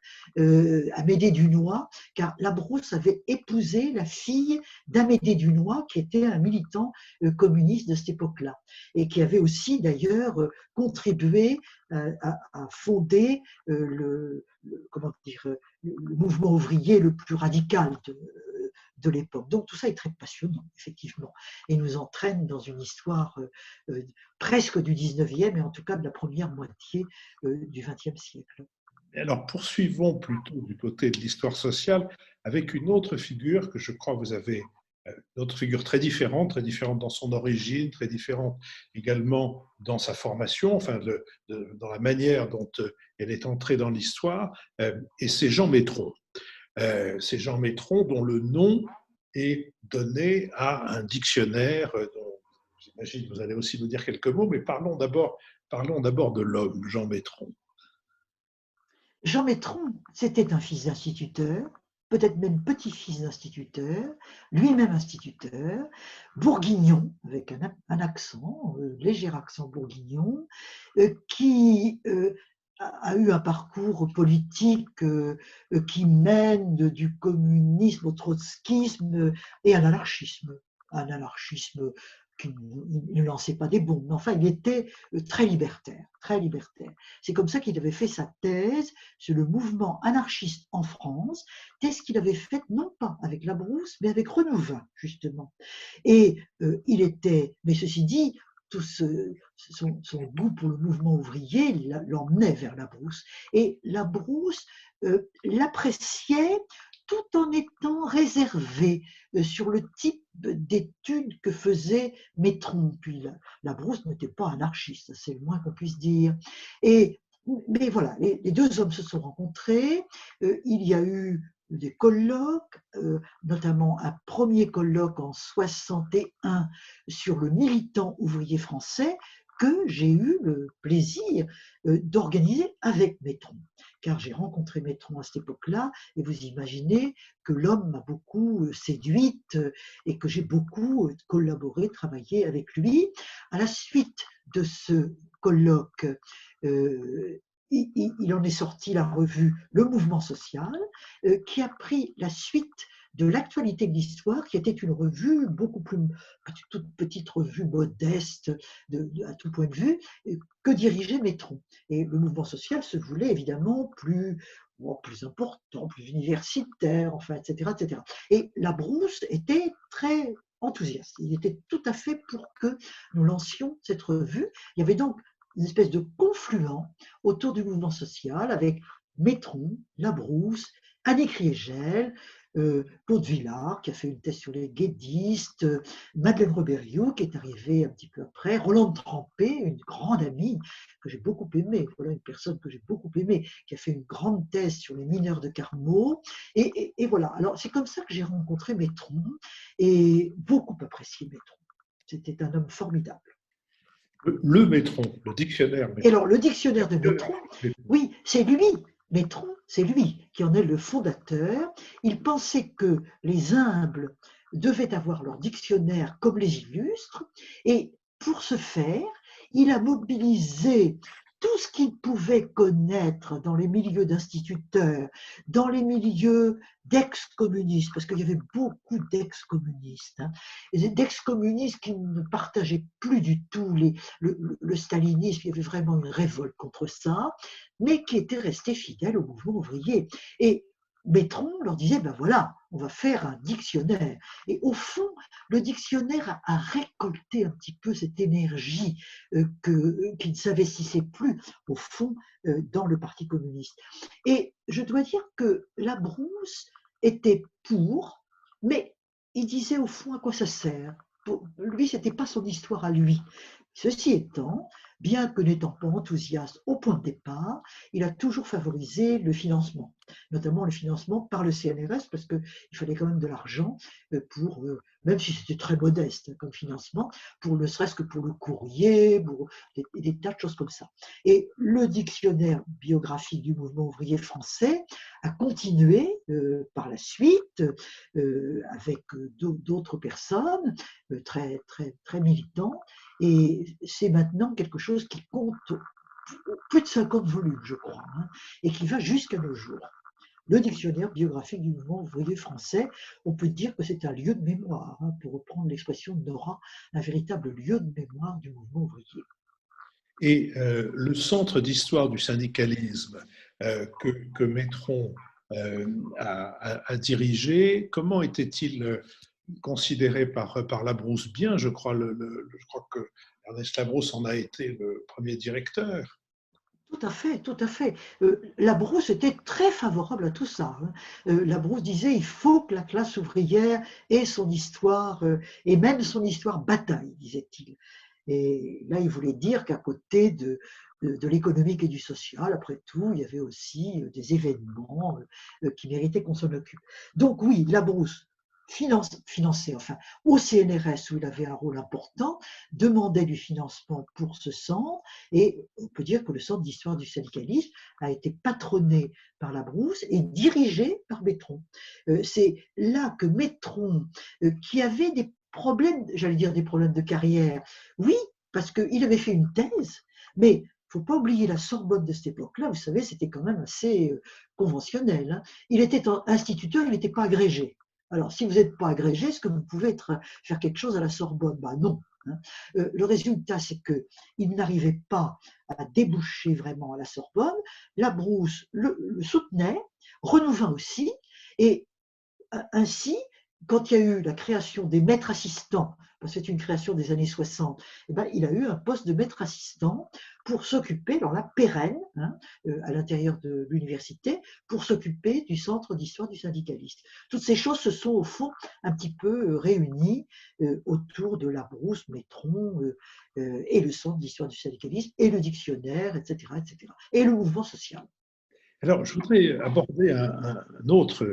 Speaker 2: Amédée Dunois, car Labrousse avait épousé la fille d'Amédée Dunois, qui était un militant communiste de cette époque-là, et qui avait aussi d'ailleurs contribué à fonder comment dire, le mouvement ouvrier le plus radical de l'époque. Donc tout ça est très passionnant, effectivement, et nous entraîne dans une histoire presque du 19e, et en tout cas de la première moitié du 20e siècle.
Speaker 1: Alors, poursuivons plutôt du côté de l'histoire sociale avec une autre figure que je crois vous avez, une autre figure très différente dans son origine, très différente également dans sa formation, enfin dans la manière dont elle est entrée dans l'histoire, et c'est Jean Métron. C'est Jean Métron dont le nom est donné à un dictionnaire dont j'imagine que vous allez aussi nous dire quelques mots, mais parlons d'abord Parlons d'abord de l'homme, Jean Métron.
Speaker 2: Jean Métron, c'était un fils d'instituteur, peut-être même petit-fils d'instituteur, lui-même instituteur, bourguignon, avec un accent, léger accent bourguignon, qui a eu un parcours politique qui mène du communisme au trotskisme et à l'anarchisme. Un anarchisme qui ne lançait pas des bombes, mais enfin, il était très libertaire, très libertaire. C'est comme ça qu'il avait fait sa thèse sur le mouvement anarchiste en France, thèse qu'il avait faite non pas avec Labrousse, mais avec Renouvin, justement. Et il était, mais ceci dit, tout son goût pour le mouvement ouvrier l'emmenait vers Labrousse. Et Labrousse l'appréciait tout en étant réservé sur le type d'études que faisait Métron. Puis Labrousse n'était pas anarchiste, c'est le moins qu'on puisse dire. Mais voilà, les deux hommes se sont rencontrés, il y a eu des colloques, notamment un premier colloque en 61 sur le militant ouvrier français que j'ai eu le plaisir d'organiser avec Métron. Car j'ai rencontré Métron à cette époque-là, et vous imaginez que l'homme m'a beaucoup séduite et que j'ai beaucoup collaboré, travaillé avec lui. À la suite de ce colloque, il en est sorti la revue Le Mouvement Social, qui a pris la suite de l'Actualité de l'Histoire, qui était une revue beaucoup plus, toute petite revue modeste à tout point de vue, que dirigeait Métron. Et le mouvement social se voulait évidemment plus important, plus universitaire, enfin, etc., etc. Et Labrousse était très enthousiaste. Il était tout à fait pour que nous lancions cette revue. Il y avait donc une espèce de confluent autour du mouvement social avec Métron, Labrousse, Annie Kriegel, Claude Villard, qui a fait une thèse sur les guédistes, Madeleine Reberiou, qui est arrivée un petit peu après, Rolande Trempé, une grande amie que j'ai beaucoup aimée, voilà une personne que j'ai beaucoup aimée, qui a fait une grande thèse sur les mineurs de Carmaux, et voilà. Alors c'est comme ça que j'ai rencontré Métron, et beaucoup apprécié Métron. C'était un homme formidable.
Speaker 1: Le Métron, le dictionnaire
Speaker 2: Et
Speaker 1: Métron.
Speaker 2: alors, le dictionnaire de Métron, oui, c'est lui, Métron, c'est lui qui en est le fondateur. Il pensait que les humbles devaient avoir leur dictionnaire comme les illustres, et pour ce faire, il a mobilisé tout ce qu'il pouvait connaître dans les milieux d'instituteurs, dans les milieux d'ex-communistes, parce qu'il y avait beaucoup d'ex-communistes, hein, d'ex-communistes qui ne partageaient plus du tout le stalinisme, il y avait vraiment une révolte contre ça, mais qui étaient restés fidèles au mouvement ouvrier. Et Métron leur disait, ben voilà, on va faire un dictionnaire. Et au fond, le dictionnaire a récolté un petit peu cette énergie qui ne s'investissait plus, au fond, dans le Parti communiste. Et je dois dire que Labrousse était pour, mais il disait au fond à quoi ça sert. Pour lui, ce n'était pas son histoire à lui. Ceci étant, bien que n'étant pas enthousiaste au point de départ, il a toujours favorisé le financement, notamment le financement par le CNRS, parce qu'il fallait quand même de l'argent pour, même si c'était très modeste comme financement, pour ne serait-ce que pour le courrier, pour des tas de choses comme ça. Et le dictionnaire biographique du mouvement ouvrier français a continué par la suite avec d'autres personnes très, très, très militants, et c'est maintenant quelque chose qui compte plus de 50 volumes, je crois, hein, et qui va jusqu'à nos jours. Le dictionnaire biographique du mouvement ouvrier français, on peut dire que c'est un lieu de mémoire, hein, pour reprendre l'expression de Nora, un véritable lieu de mémoire du mouvement ouvrier.
Speaker 1: Et le centre d'histoire du syndicalisme que Métron a dirigé, comment était-il considéré par Labrousse? Bien, je crois, je crois que Ernest Labrousse en a été le premier directeur.
Speaker 2: Tout à fait, tout à fait. Labrousse était très favorable à tout ça, hein. Labrousse disait il faut que la classe ouvrière ait son histoire, et même son histoire bataille, disait-il. Et là, il voulait dire qu'à côté de l'économique et du social, après tout, il y avait aussi des événements qui méritaient qu'on s'en occupe. Donc oui, Labrousse financé, enfin, au CNRS où il avait un rôle important, demandait du financement pour ce centre, et on peut dire que le Centre d'histoire du syndicalisme a été patronné par Labrousse et dirigé par Métron. C'est là que Métron, qui avait des problèmes, j'allais dire des problèmes de carrière, oui, parce qu'il avait fait une thèse, mais il ne faut pas oublier la Sorbonne de cette époque-là, vous savez, c'était quand même assez conventionnel. Hein. Il était instituteur, il n'était pas agrégé. Alors, si vous n'êtes pas agrégé, est-ce que vous pouvez faire quelque chose à la Sorbonne? Ben non. Hein. Le résultat, c'est qu'il n'arrivait pas à déboucher vraiment à la Sorbonne. Labrousse le soutenait, Renouvin aussi, et ainsi, quand il y a eu la création des maîtres assistants, parce que c'est une création des années 60, eh ben, il a eu un poste de maître assistant pour s'occuper, dans la pérenne, hein, à l'intérieur de l'université, pour s'occuper du centre d'histoire du syndicalisme. Toutes ces choses se sont au fond un petit peu réunies autour de Labrousse, Métron, et le centre d'histoire du syndicalisme, et le dictionnaire, etc., etc., et le mouvement social.
Speaker 1: Alors, je voudrais aborder un autre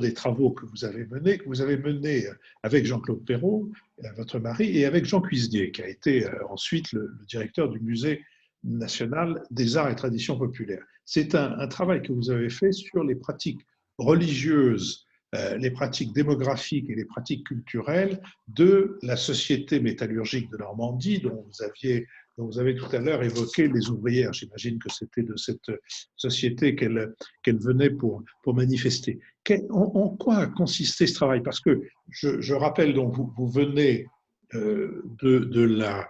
Speaker 1: des travaux que vous avez mené avec Jean-Claude Perrault, votre mari, et avec Jean Cuisnier, qui a été ensuite le directeur du Musée national des arts et traditions populaires. C'est un travail que vous avez fait sur les pratiques religieuses, les pratiques démographiques et les pratiques culturelles de la société métallurgique de Normandie, dont vous avez tout à l'heure évoqué les ouvrières. J'imagine que c'était de cette société qu'elle venait pour manifester. En quoi a consisté ce travail? Parce que je rappelle, donc, vous venez de la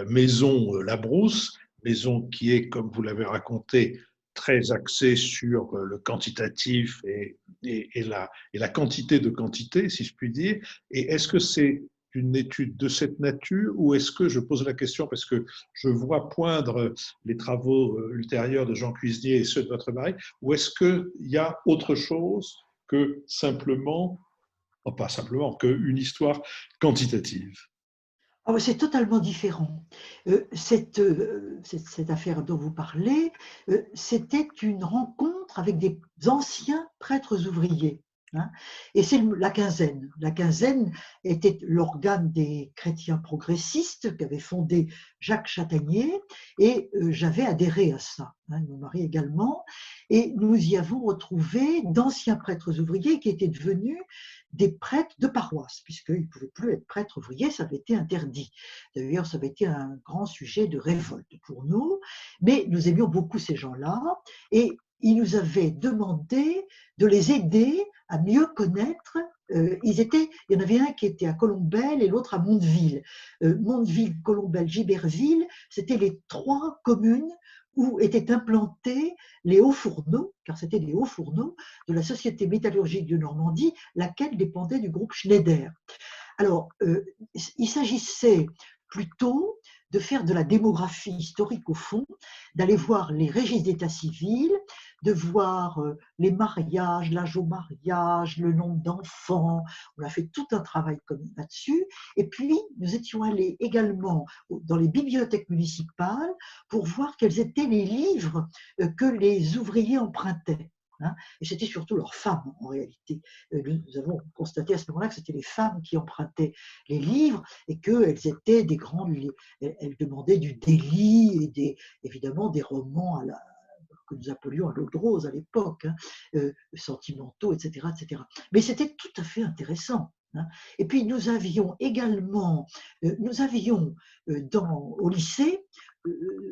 Speaker 1: maison Labrousse, maison qui est, comme vous l'avez raconté, très axée sur le quantitatif et la quantité de quantité, si je puis dire. Et est-ce que c'est une étude de cette nature ou est-ce que, je pose la question parce que je vois poindre les travaux ultérieurs de Jean Cuisnier et ceux de votre mari, ou est-ce qu'il y a autre chose que simplement, oh, pas simplement, qu'une histoire quantitative?
Speaker 2: Ah ouais, c'est totalement différent. Cette affaire dont vous parlez, c'était une rencontre avec des anciens prêtres ouvriers. Hein, et c'est la quinzaine. La quinzaine était l'organe des chrétiens progressistes qu'avait fondé Jacques Chataignier, et j'avais adhéré à ça, hein, mon mari également. Et nous y avons retrouvé d'anciens prêtres ouvriers qui étaient devenus des prêtres de paroisse, puisqu'ils ne pouvaient plus être prêtres ouvriers, ça avait été interdit. D'ailleurs, ça avait été un grand sujet de révolte pour nous, mais nous aimions beaucoup ces gens-là, et ils nous avaient demandé de les aider à mieux connaître. Il y en avait un qui était à Colombelles et l'autre à Mondeville. Mondeville, Colombelles, Giberville, c'était les trois communes où étaient implantés les hauts fourneaux, car c'était des hauts fourneaux de la Société métallurgique de Normandie, laquelle dépendait du groupe Schneider. Alors, il s'agissait plutôt de faire de la démographie historique au fond, d'aller voir les registres d'état civil, de voir les mariages, l'âge au mariage, le nombre d'enfants. On a fait tout un travail là-dessus. Et puis, nous étions allés également dans les bibliothèques municipales pour voir quels étaient les livres que les ouvriers empruntaient. Hein, et c'était surtout leurs femmes, en réalité. Nous avons constaté à ce moment-là que c'était les femmes qui empruntaient les livres et qu'elles étaient des grandes. Elles demandaient du délit et évidemment des romans que nous appelions à l'eau de rose à l'époque, hein, sentimentaux, etc., etc. Mais c'était tout à fait intéressant. Hein. Et puis nous avions également, au lycée,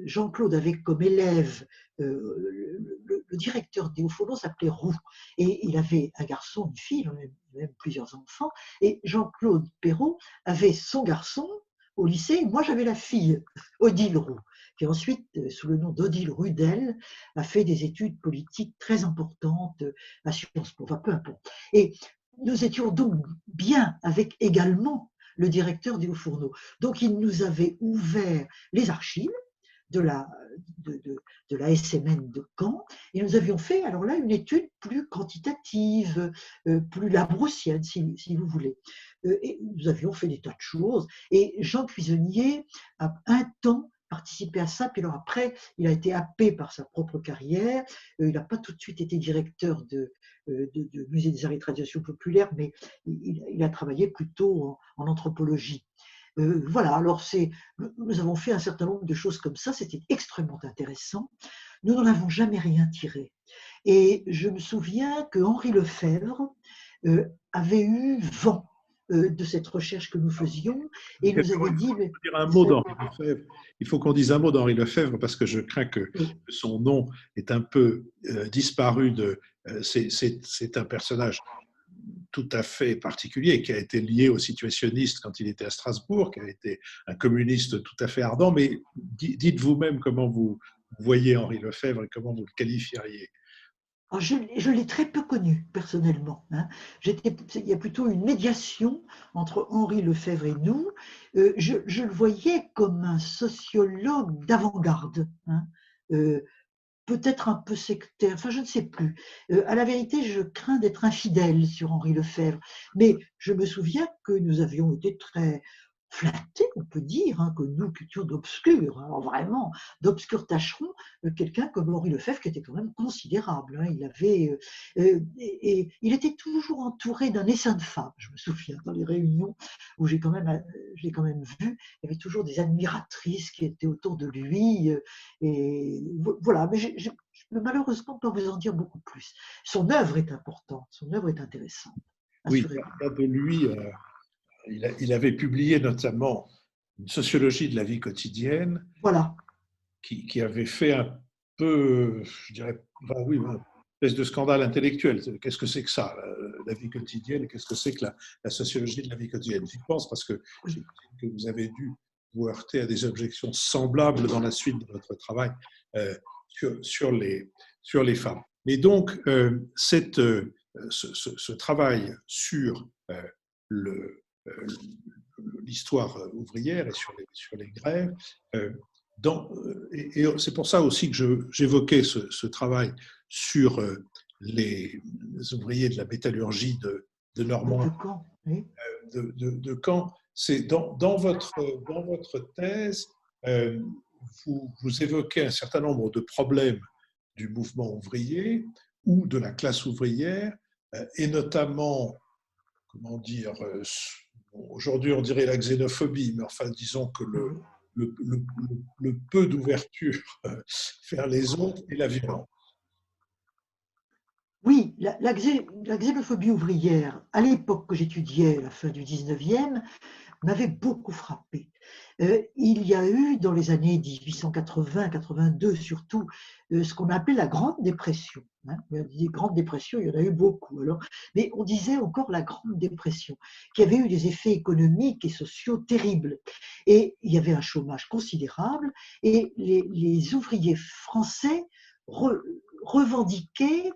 Speaker 2: Jean-Claude avait comme élève le directeur des hauts-fourneaux s'appelait Roux, et il avait un garçon, une fille, même plusieurs enfants, et Jean-Claude Perrault avait son garçon au lycée, moi j'avais la fille, Odile Roux, qui ensuite, sous le nom d'Odile Rudel, a fait des études politiques très importantes à Sciences Po, enfin peu importe. Et nous étions donc bien avec également le directeur des hauts-fourneaux. Donc il nous avait ouvert les archives de la SMN de Caen, et nous avions fait alors là une étude plus quantitative, plus labroussienne, si vous voulez. Et nous avions fait des tas de choses, et Jean Cuisinier a un temps participé à ça, puis alors après, il a été happé par sa propre carrière. Il n'a pas tout de suite été directeur de musée des arts et des traditions populaires, mais il a travaillé plutôt en anthropologie. Voilà, alors nous avons fait un certain nombre de choses comme ça, c'était extrêmement intéressant. Nous n'en avons jamais rien tiré. Et je me souviens que Henri Lefebvre avait eu vent de cette recherche que nous faisions et nous avait dit…
Speaker 1: Dire un mot d'Henri Lefebvre. Il faut qu'on dise un mot d'Henri Lefebvre parce que je crains que son nom est un peu disparu c'est un personnage tout à fait particulier qui a été lié aux situationnistes quand il était à Strasbourg, qui a été un communiste tout à fait ardent. Mais dites vous-même comment vous voyez Henri Lefebvre et comment vous le qualifieriez.
Speaker 2: Alors je l'ai très peu connu personnellement. Hein. Il y a plutôt une médiation entre Henri Lefebvre et nous. Je le voyais comme un sociologue d'avant-garde. Hein. Peut-être un peu sectaire, enfin je ne sais plus. À la vérité, je crains d'être infidèle sur Henri Lefebvre, mais je me souviens que nous avions été très flattés, on peut dire, hein, que nous qui étions d'obscurs, alors vraiment d'obscurs tâcherons, quelqu'un comme Henri Lefebvre qui était quand même considérable. Hein, et il était toujours entouré d'un essaim de femmes, je me souviens, dans les réunions où je l'ai quand même vu, il y avait toujours des admiratrices qui étaient autour de lui. Et voilà, mais je ne peux malheureusement pas vous en dire beaucoup plus. Son œuvre est importante, son œuvre est intéressante.
Speaker 1: Oui,
Speaker 2: Assurément.
Speaker 1: de lui, il avait publié notamment une sociologie de la vie quotidienne
Speaker 2: Voilà.
Speaker 1: qui avait fait un peu, je dirais, enfin, oui, une espèce de scandale intellectuel. Qu'est-ce que c'est que ça, la vie quotidienne, et qu'est-ce que c'est que la sociologie de la vie quotidienne? J'y pense parce que j'imagine que vous avez dû vous heurter à des objections semblables dans la suite de votre travail euh, sur les femmes. Mais donc, ce travail sur l'histoire ouvrière et sur les grèves, et c'est pour ça aussi que j'évoquais ce travail sur les ouvriers de la métallurgie de
Speaker 2: De
Speaker 1: Normandie,
Speaker 2: Caen, oui.
Speaker 1: de Caen. C'est dans votre thèse, euh, vous évoquez un certain nombre de problèmes du mouvement ouvrier ou de la classe ouvrière, et notamment, comment dire, aujourd'hui on dirait la xénophobie, mais enfin disons que le, le, le peu d'ouverture vers les autres et la violence.
Speaker 2: Oui, la xénophobie ouvrière, à l'époque que j'étudiais, à la fin du 19e, m'avait beaucoup frappé. Il y a eu, dans les années 1880-82 surtout, ce qu'on appelait la Grande Dépression. Hein. Des grandes dépressions, il y en a eu beaucoup. Alors, mais on disait encore la Grande Dépression, qui avait eu des effets économiques et sociaux terribles. Et il y avait un chômage considérable, et les ouvriers français revendiquaient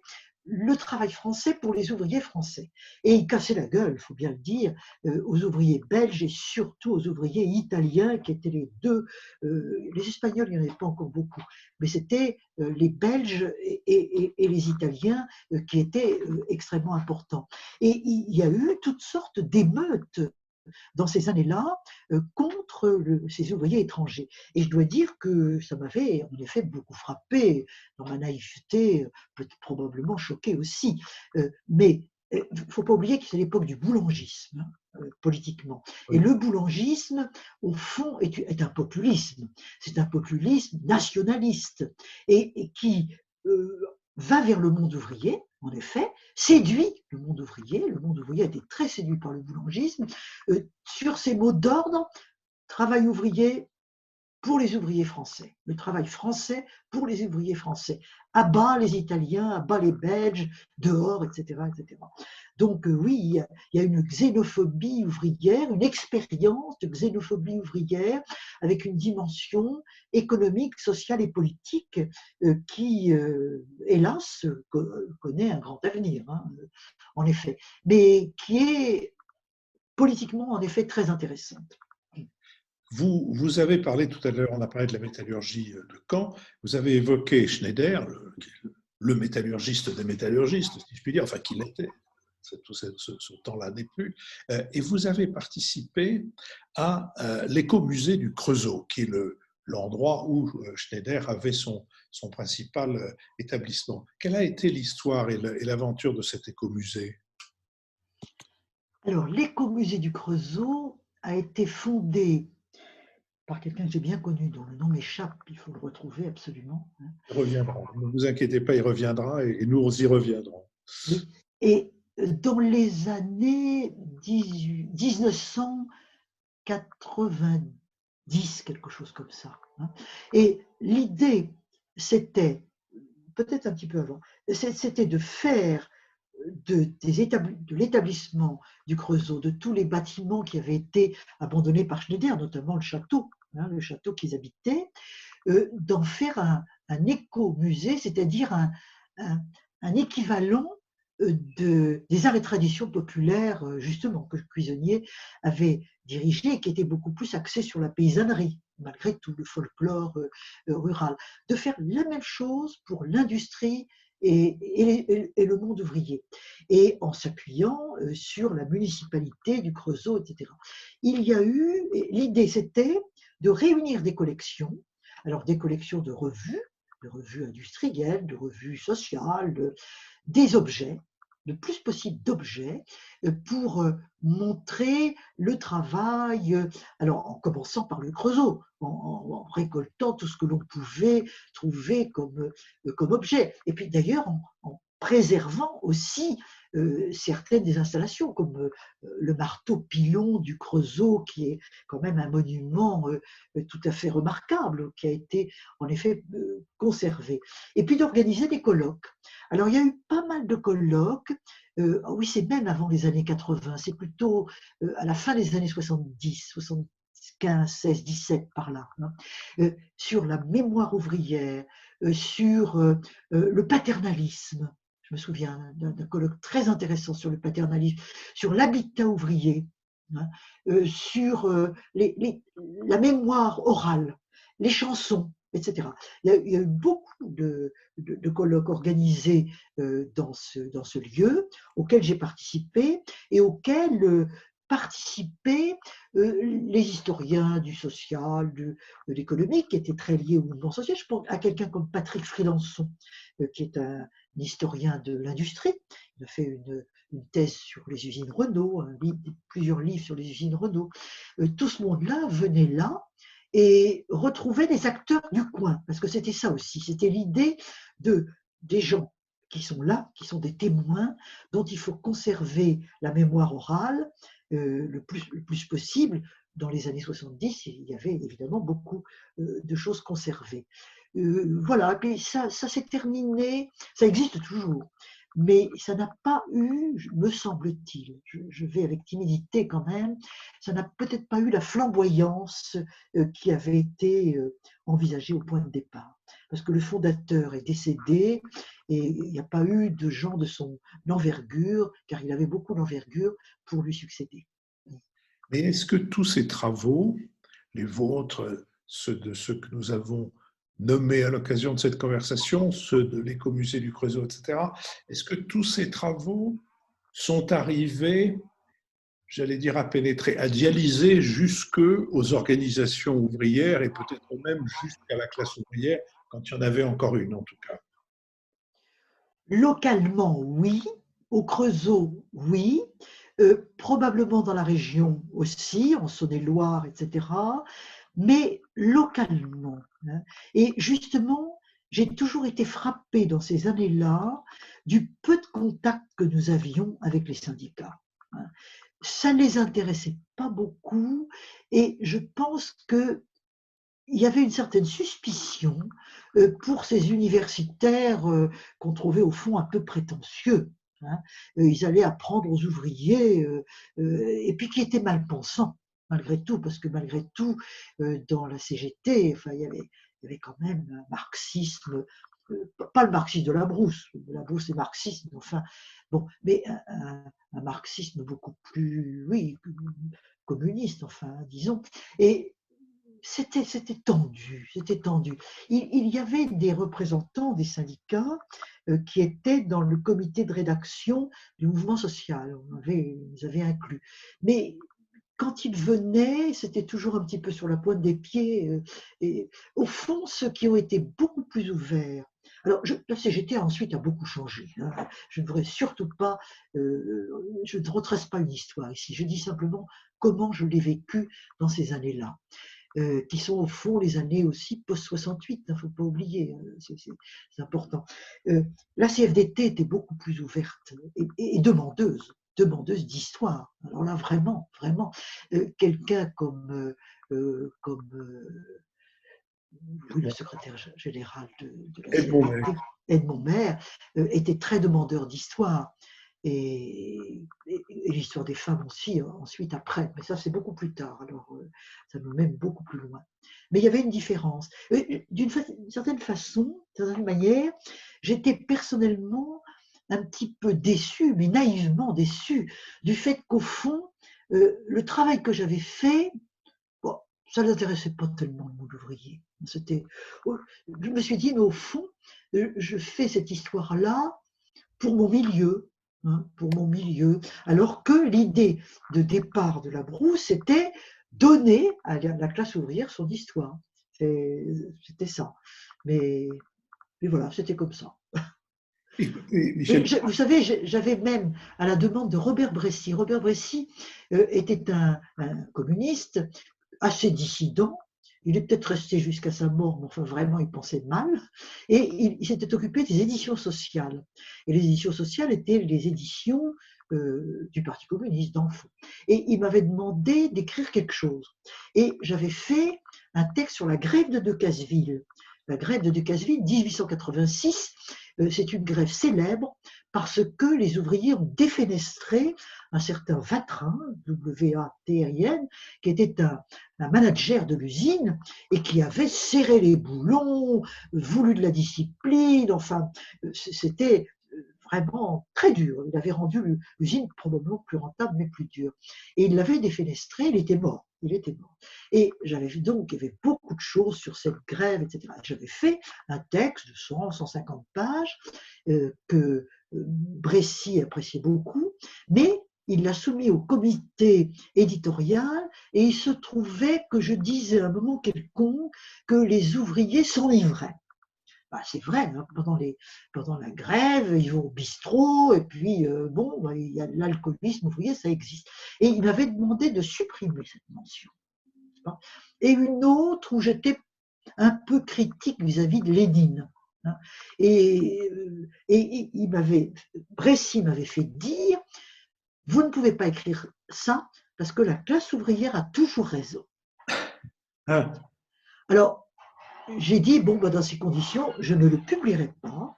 Speaker 2: le travail français pour les ouvriers français. Et ils cassaient la gueule, il faut bien le dire, aux ouvriers belges et surtout aux ouvriers italiens qui étaient les deux. Les Espagnols, il n'y en avait pas encore beaucoup, mais c'était les Belges et les Italiens qui étaient extrêmement importants. Et il y a eu toutes sortes d'émeutes dans ces années-là contre ces ouvriers étrangers. Et je dois dire que ça m'avait en effet beaucoup frappé, dans ma naïveté, peut-être probablement choqué aussi. Mais il ne faut pas oublier que c'est l'époque du boulangisme, hein, politiquement. Et
Speaker 1: Oui.
Speaker 2: le boulangisme, au fond, est un populisme. C'est un populisme nationaliste et qui va vers le monde ouvrier, en effet, séduit le monde ouvrier. Le monde ouvrier a été très séduit par le boulangisme, sur ces mots d'ordre: travail ouvrier pour les ouvriers français, le travail français pour les ouvriers français, à bas les Italiens, à bas les Belges, dehors, etc. etc. Donc oui, il y a une xénophobie ouvrière, une expérience de xénophobie ouvrière avec une dimension économique, sociale et politique qui, hélas, connaît un grand avenir, hein, en effet, mais qui est politiquement, en effet, très intéressante.
Speaker 1: Vous avez parlé tout à l'heure, on a parlé de la métallurgie de Caen, vous avez évoqué Schneider, le métallurgiste des métallurgistes, si je puis dire, enfin qu'il l'était, tout ce temps-là n'est plus, et vous avez participé à l'écomusée du Creusot, qui est l'endroit où Schneider avait son principal établissement. Quelle a été l'histoire et l'aventure de cet écomusée?
Speaker 2: Alors, l'écomusée du Creusot a été fondé par quelqu'un que j'ai bien connu, dont le nom m'échappe, il faut le retrouver absolument, hein.
Speaker 1: Il reviendra. Ne vous inquiétez pas, il reviendra et nous y reviendrons.
Speaker 2: Oui. Et dans les années 1990, quelque chose comme ça, hein. Et l'idée, c'était, peut-être un petit peu avant, c'était de faire de l'établissement du Creusot, de tous les bâtiments qui avaient été abandonnés par Schneider, notamment le château qu'ils habitaient, d'en faire un écomusée, c'est-à-dire un équivalent des arts et traditions populaires, justement, que le cuisinier avait dirigé et qui était beaucoup plus axé sur la paysannerie, malgré tout le folklore rural. De faire la même chose pour l'industrie et le monde ouvrier, et en s'appuyant sur la municipalité du Creusot, etc. Il y a eu, l'idée c'était de réunir des collections, alors des collections de revues industrielles, de revues sociales, des objets, le plus possible d'objets, pour montrer le travail, alors en commençant par le Creusot, en récoltant tout ce que l'on pouvait trouver comme objet. Et puis d'ailleurs en préservant aussi certaines des installations, comme le marteau pilon du Creusot, qui est quand même un monument tout à fait remarquable, qui a été en effet conservé. Et puis d'organiser des colloques. Alors il y a eu pas mal de colloques, oui c'est même avant les années 80, c'est plutôt à la fin des années 70, 75, 16, 17 par là, hein, sur la mémoire ouvrière, sur le paternalisme. Je me souviens d'un colloque très intéressant sur le paternalisme, sur l'habitat ouvrier, hein, sur la mémoire orale, les chansons, etc. Il y a eu beaucoup de colloques organisés dans ce lieu, auxquels j'ai participé et auxquels participaient les historiens du social, de l'économique, qui étaient très liés au mouvement social. Je pense à quelqu'un comme Patrick Fridanson, qui est un historien de l'industrie. Il a fait une thèse sur les usines Renault, plusieurs livres sur les usines Renault. Tout ce monde-là venait là et retrouvait des acteurs du coin, parce que c'était ça aussi, c'était l'idée des gens qui sont là, qui sont des témoins, dont il faut conserver la mémoire orale le plus possible. Dans les années 70, il y avait évidemment beaucoup de choses conservées. Voilà, puis ça s'est terminé, ça existe toujours, mais ça n'a pas eu, me semble-t-il, je vais avec timidité quand même, ça n'a peut-être pas eu la flamboyance qui avait été envisagée au point de départ. Parce que le fondateur est décédé et il n'y a pas eu de gens de son envergure, car il avait beaucoup d'envergure, pour lui succéder.
Speaker 1: Mais est-ce que tous ces travaux, les vôtres, ceux de ceux que nous avons nommés à l'occasion de cette conversation, ceux de l'écomusée du Creusot, etc., est-ce que tous ces travaux sont arrivés, j'allais dire, à pénétrer, à dialyser jusqu'aux organisations ouvrières et peut-être même jusqu'à la classe ouvrière, quand il y en avait encore une en tout cas?
Speaker 2: Localement, oui. Au Creusot, oui. Probablement dans la région aussi, en Saône-et-Loire, etc. Mais localement, hein. Et justement, j'ai toujours été frappée dans ces années-là du peu de contact que nous avions avec les syndicats, hein. Ça ne les intéressait pas beaucoup et je pense que il y avait une certaine suspicion pour ces universitaires qu'on trouvait au fond un peu prétentieux, hein. Ils allaient apprendre aux ouvriers et puis qui étaient mal pensants malgré tout, parce que malgré tout, dans la CGT, enfin, il y avait quand même un marxisme, pas le marxisme de la Brousse est marxiste, mais enfin, bon, mais un marxisme beaucoup plus, oui, communiste, enfin, disons. Et c'était tendu, c'était tendu. Il y avait des représentants des syndicats qui étaient dans le comité de rédaction du mouvement social, on les avait inclus. Mais quand ils venaient, c'était toujours un petit peu sur la pointe des pieds. Et au fond, ceux qui ont été beaucoup plus ouverts. Alors, la CGT ensuite a beaucoup changé. Hein. Je ne voudrais surtout pas, je ne retrace pas une histoire ici. Je dis simplement comment je l'ai vécu dans ces années-là. Qui sont au fond les années aussi post-68, il ne faut pas oublier, c'est important. La CFDT était beaucoup plus ouverte et demandeuse d'histoire. Alors là, vraiment, vraiment, quelqu'un comme oui, le secrétaire général de la
Speaker 1: Edmond
Speaker 2: CFDT,
Speaker 1: Maire.
Speaker 2: Edmond Maire, était très demandeur d'histoire. Et l'histoire des femmes aussi, ensuite, après. Mais ça, c'est beaucoup plus tard. Alors, ça nous mène beaucoup plus loin. Mais il y avait une différence. D'une certaine façon, d'une certaine manière, j'étais personnellement un petit peu déçue, mais naïvement déçue, du fait qu'au fond, le travail que j'avais fait, bon, ça n'intéressait pas tellement le monde ouvrier. Je me suis dit, mais au fond, je fais cette histoire-là pour mon milieu, hein, pour mon milieu, alors que l'idée de départ de la Brousse, c'était donner à la classe ouvrière son histoire. C'était ça. Mais voilà, c'était comme ça.
Speaker 1: Écoutez, Michel,
Speaker 2: Vous savez, j'avais même, à la demande de Robert Brécy était un communiste assez dissident. Il est peut-être resté jusqu'à sa mort, mais enfin vraiment il pensait mal. Et il s'était occupé des éditions sociales. Et les éditions sociales étaient les éditions du Parti communiste, dans le fond. Et il m'avait demandé d'écrire quelque chose. Et j'avais fait un texte sur la grève de Decazeville. La grève de Decazeville, 1886, c'est une grève célèbre parce que les ouvriers ont défenestré un certain Vatrin, W-A-T-R-I-N, qui était un manager de l'usine et qui avait serré les boulons, voulu de la discipline, enfin, c'était vraiment très dur. Il avait rendu l'usine probablement plus rentable, mais plus dure. Et il l'avait défenestré, il était mort. Il était mort. Et j'avais vu donc qu'il y avait beaucoup de choses sur cette grève, etc. J'avais fait un texte de 100, 150 pages que Brécy appréciait beaucoup, mais il l'a soumis au comité éditorial et il se trouvait que je disais à un moment quelconque que les ouvriers s'enivraient. Bah, c'est vrai, hein, pendant la grève, ils vont au bistrot, et puis, bon, bah, il y a l'alcoolisme ouvrier, ça existe. Et il m'avait demandé de supprimer cette mention. Et une autre où j'étais un peu critique vis-à-vis de Lénine. Hein. Et Brécy m'avait fait dire, vous ne pouvez pas écrire ça parce que la classe ouvrière a toujours raison.
Speaker 1: hein,
Speaker 2: Alors, j'ai dit, bon, bah, dans ces conditions, je ne le publierai pas,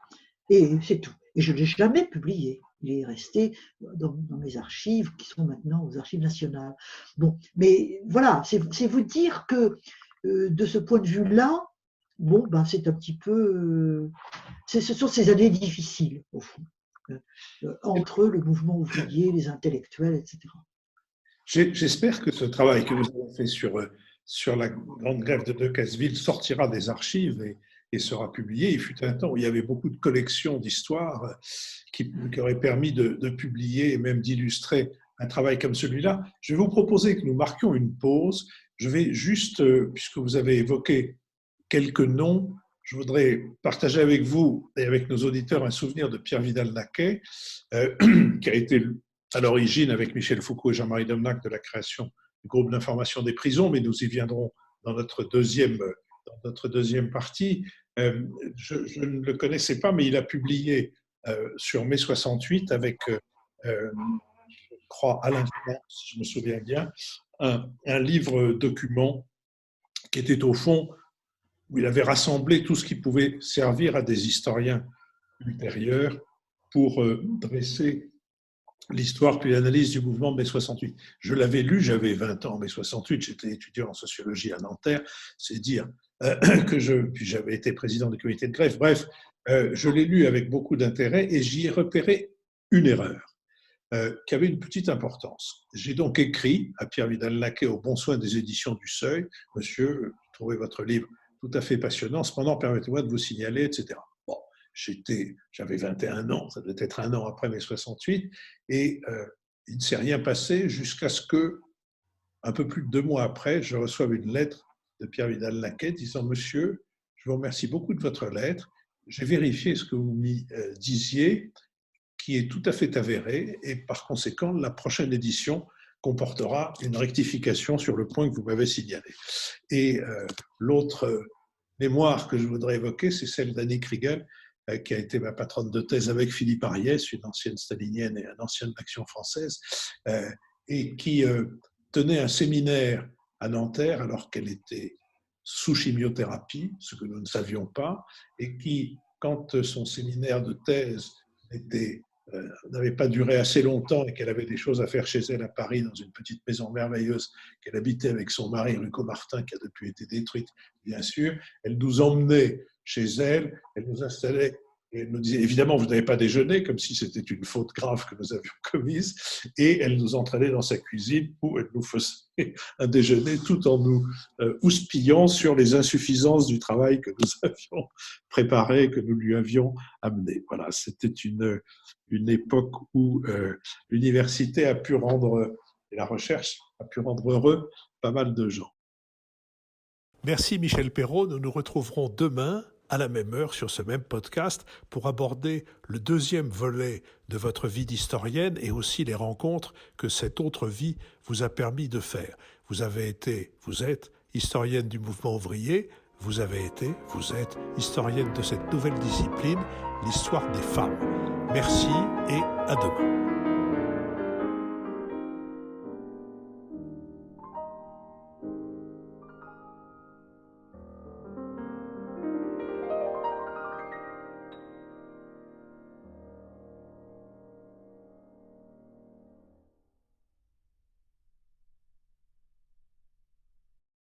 Speaker 2: et c'est tout. Et je ne l'ai jamais publié. Il est resté dans mes archives, qui sont maintenant aux archives nationales. Bon, mais voilà, c'est vous dire que de ce point de vue-là, bon, ben, c'est un petit peu. Ce sont ces années difficiles, au fond, entre le mouvement ouvrier, les intellectuels, etc.
Speaker 1: j'espère que ce travail que vous avez fait sur la grande grève de Decazeville sortira des archives et sera publié. Il fut un temps où il y avait beaucoup de collections d'histoires qui auraient permis de publier et même d'illustrer un travail comme celui-là. Je vais vous proposer que nous marquions une pause. Je vais juste, puisque vous avez évoqué quelques noms, je voudrais partager avec vous et avec nos auditeurs un souvenir de Pierre Vidal-Naquet, qui a été à l'origine, avec Michel Foucault et Jean-Marie Domnac, de la création du groupe d'information des prisons, mais nous y viendrons dans notre deuxième partie. Je ne le connaissais pas, mais il a publié sur mai 68 avec, je crois, Alain Flans, si je me souviens bien, un livre document qui était au fond où il avait rassemblé tout ce qui pouvait servir à des historiens ultérieurs pour dresser l'histoire puis l'analyse du mouvement mai 68. Je l'avais lu, j'avais 20 ans, mai 68, j'étais étudiant en sociologie à Nanterre, c'est dire puis j'avais été président du comité de grève. Bref, je l'ai lu avec beaucoup d'intérêt et j'y ai repéré une erreur qui avait une petite importance. J'ai donc écrit à Pierre Vidal-Naquet au bon soin des éditions du Seuil, monsieur, j'ai trouvé votre livre tout à fait passionnant, cependant permettez-moi de vous signaler, etc. Bon, j'avais 21 ans, ça devait être un an après mai 68, et il ne s'est rien passé jusqu'à ce que, un peu plus de 2 mois après, je reçois une lettre de Pierre Vidal-Naquet disant « Monsieur, je vous remercie beaucoup de votre lettre. J'ai vérifié ce que vous m'y disiez, qui est tout à fait avéré, et par conséquent, la prochaine édition comportera une rectification sur le point que vous m'avez signalé. » Et l'autre mémoire que je voudrais évoquer, c'est celle d'Annie Kriegel, qui a été ma patronne de thèse avec Philippe Ariès, une ancienne stalinienne et un ancien de l'Action française, et qui tenait un séminaire à Nanterre alors qu'elle était sous chimiothérapie, ce que nous ne savions pas, et qui, quand son séminaire de thèse n'avait pas duré assez longtemps et qu'elle avait des choses à faire chez elle à Paris, dans une petite maison merveilleuse qu'elle habitait avec son mari, rue Caumartin, qui a depuis été détruite, bien sûr, elle nous emmenait chez elle, elle nous installait et elle nous disait, évidemment, vous n'avez pas déjeuné, comme si c'était une faute grave que nous avions commise, et elle nous entraînait dans sa cuisine où elle nous faisait un déjeuner tout en nous houspillant sur les insuffisances du travail que nous avions préparé, que nous lui avions amené. Voilà, c'était une époque où l'université a pu rendre, et la recherche a pu rendre heureux pas mal de gens.
Speaker 3: Merci Michel Perrault, nous nous retrouverons demain à la même heure sur ce même podcast pour aborder le deuxième volet de votre vie d'historienne et aussi les rencontres que cette autre vie vous a permis de faire. Vous êtes historienne du mouvement ouvrier, vous êtes historienne de cette nouvelle discipline, l'histoire des femmes. Merci et à demain.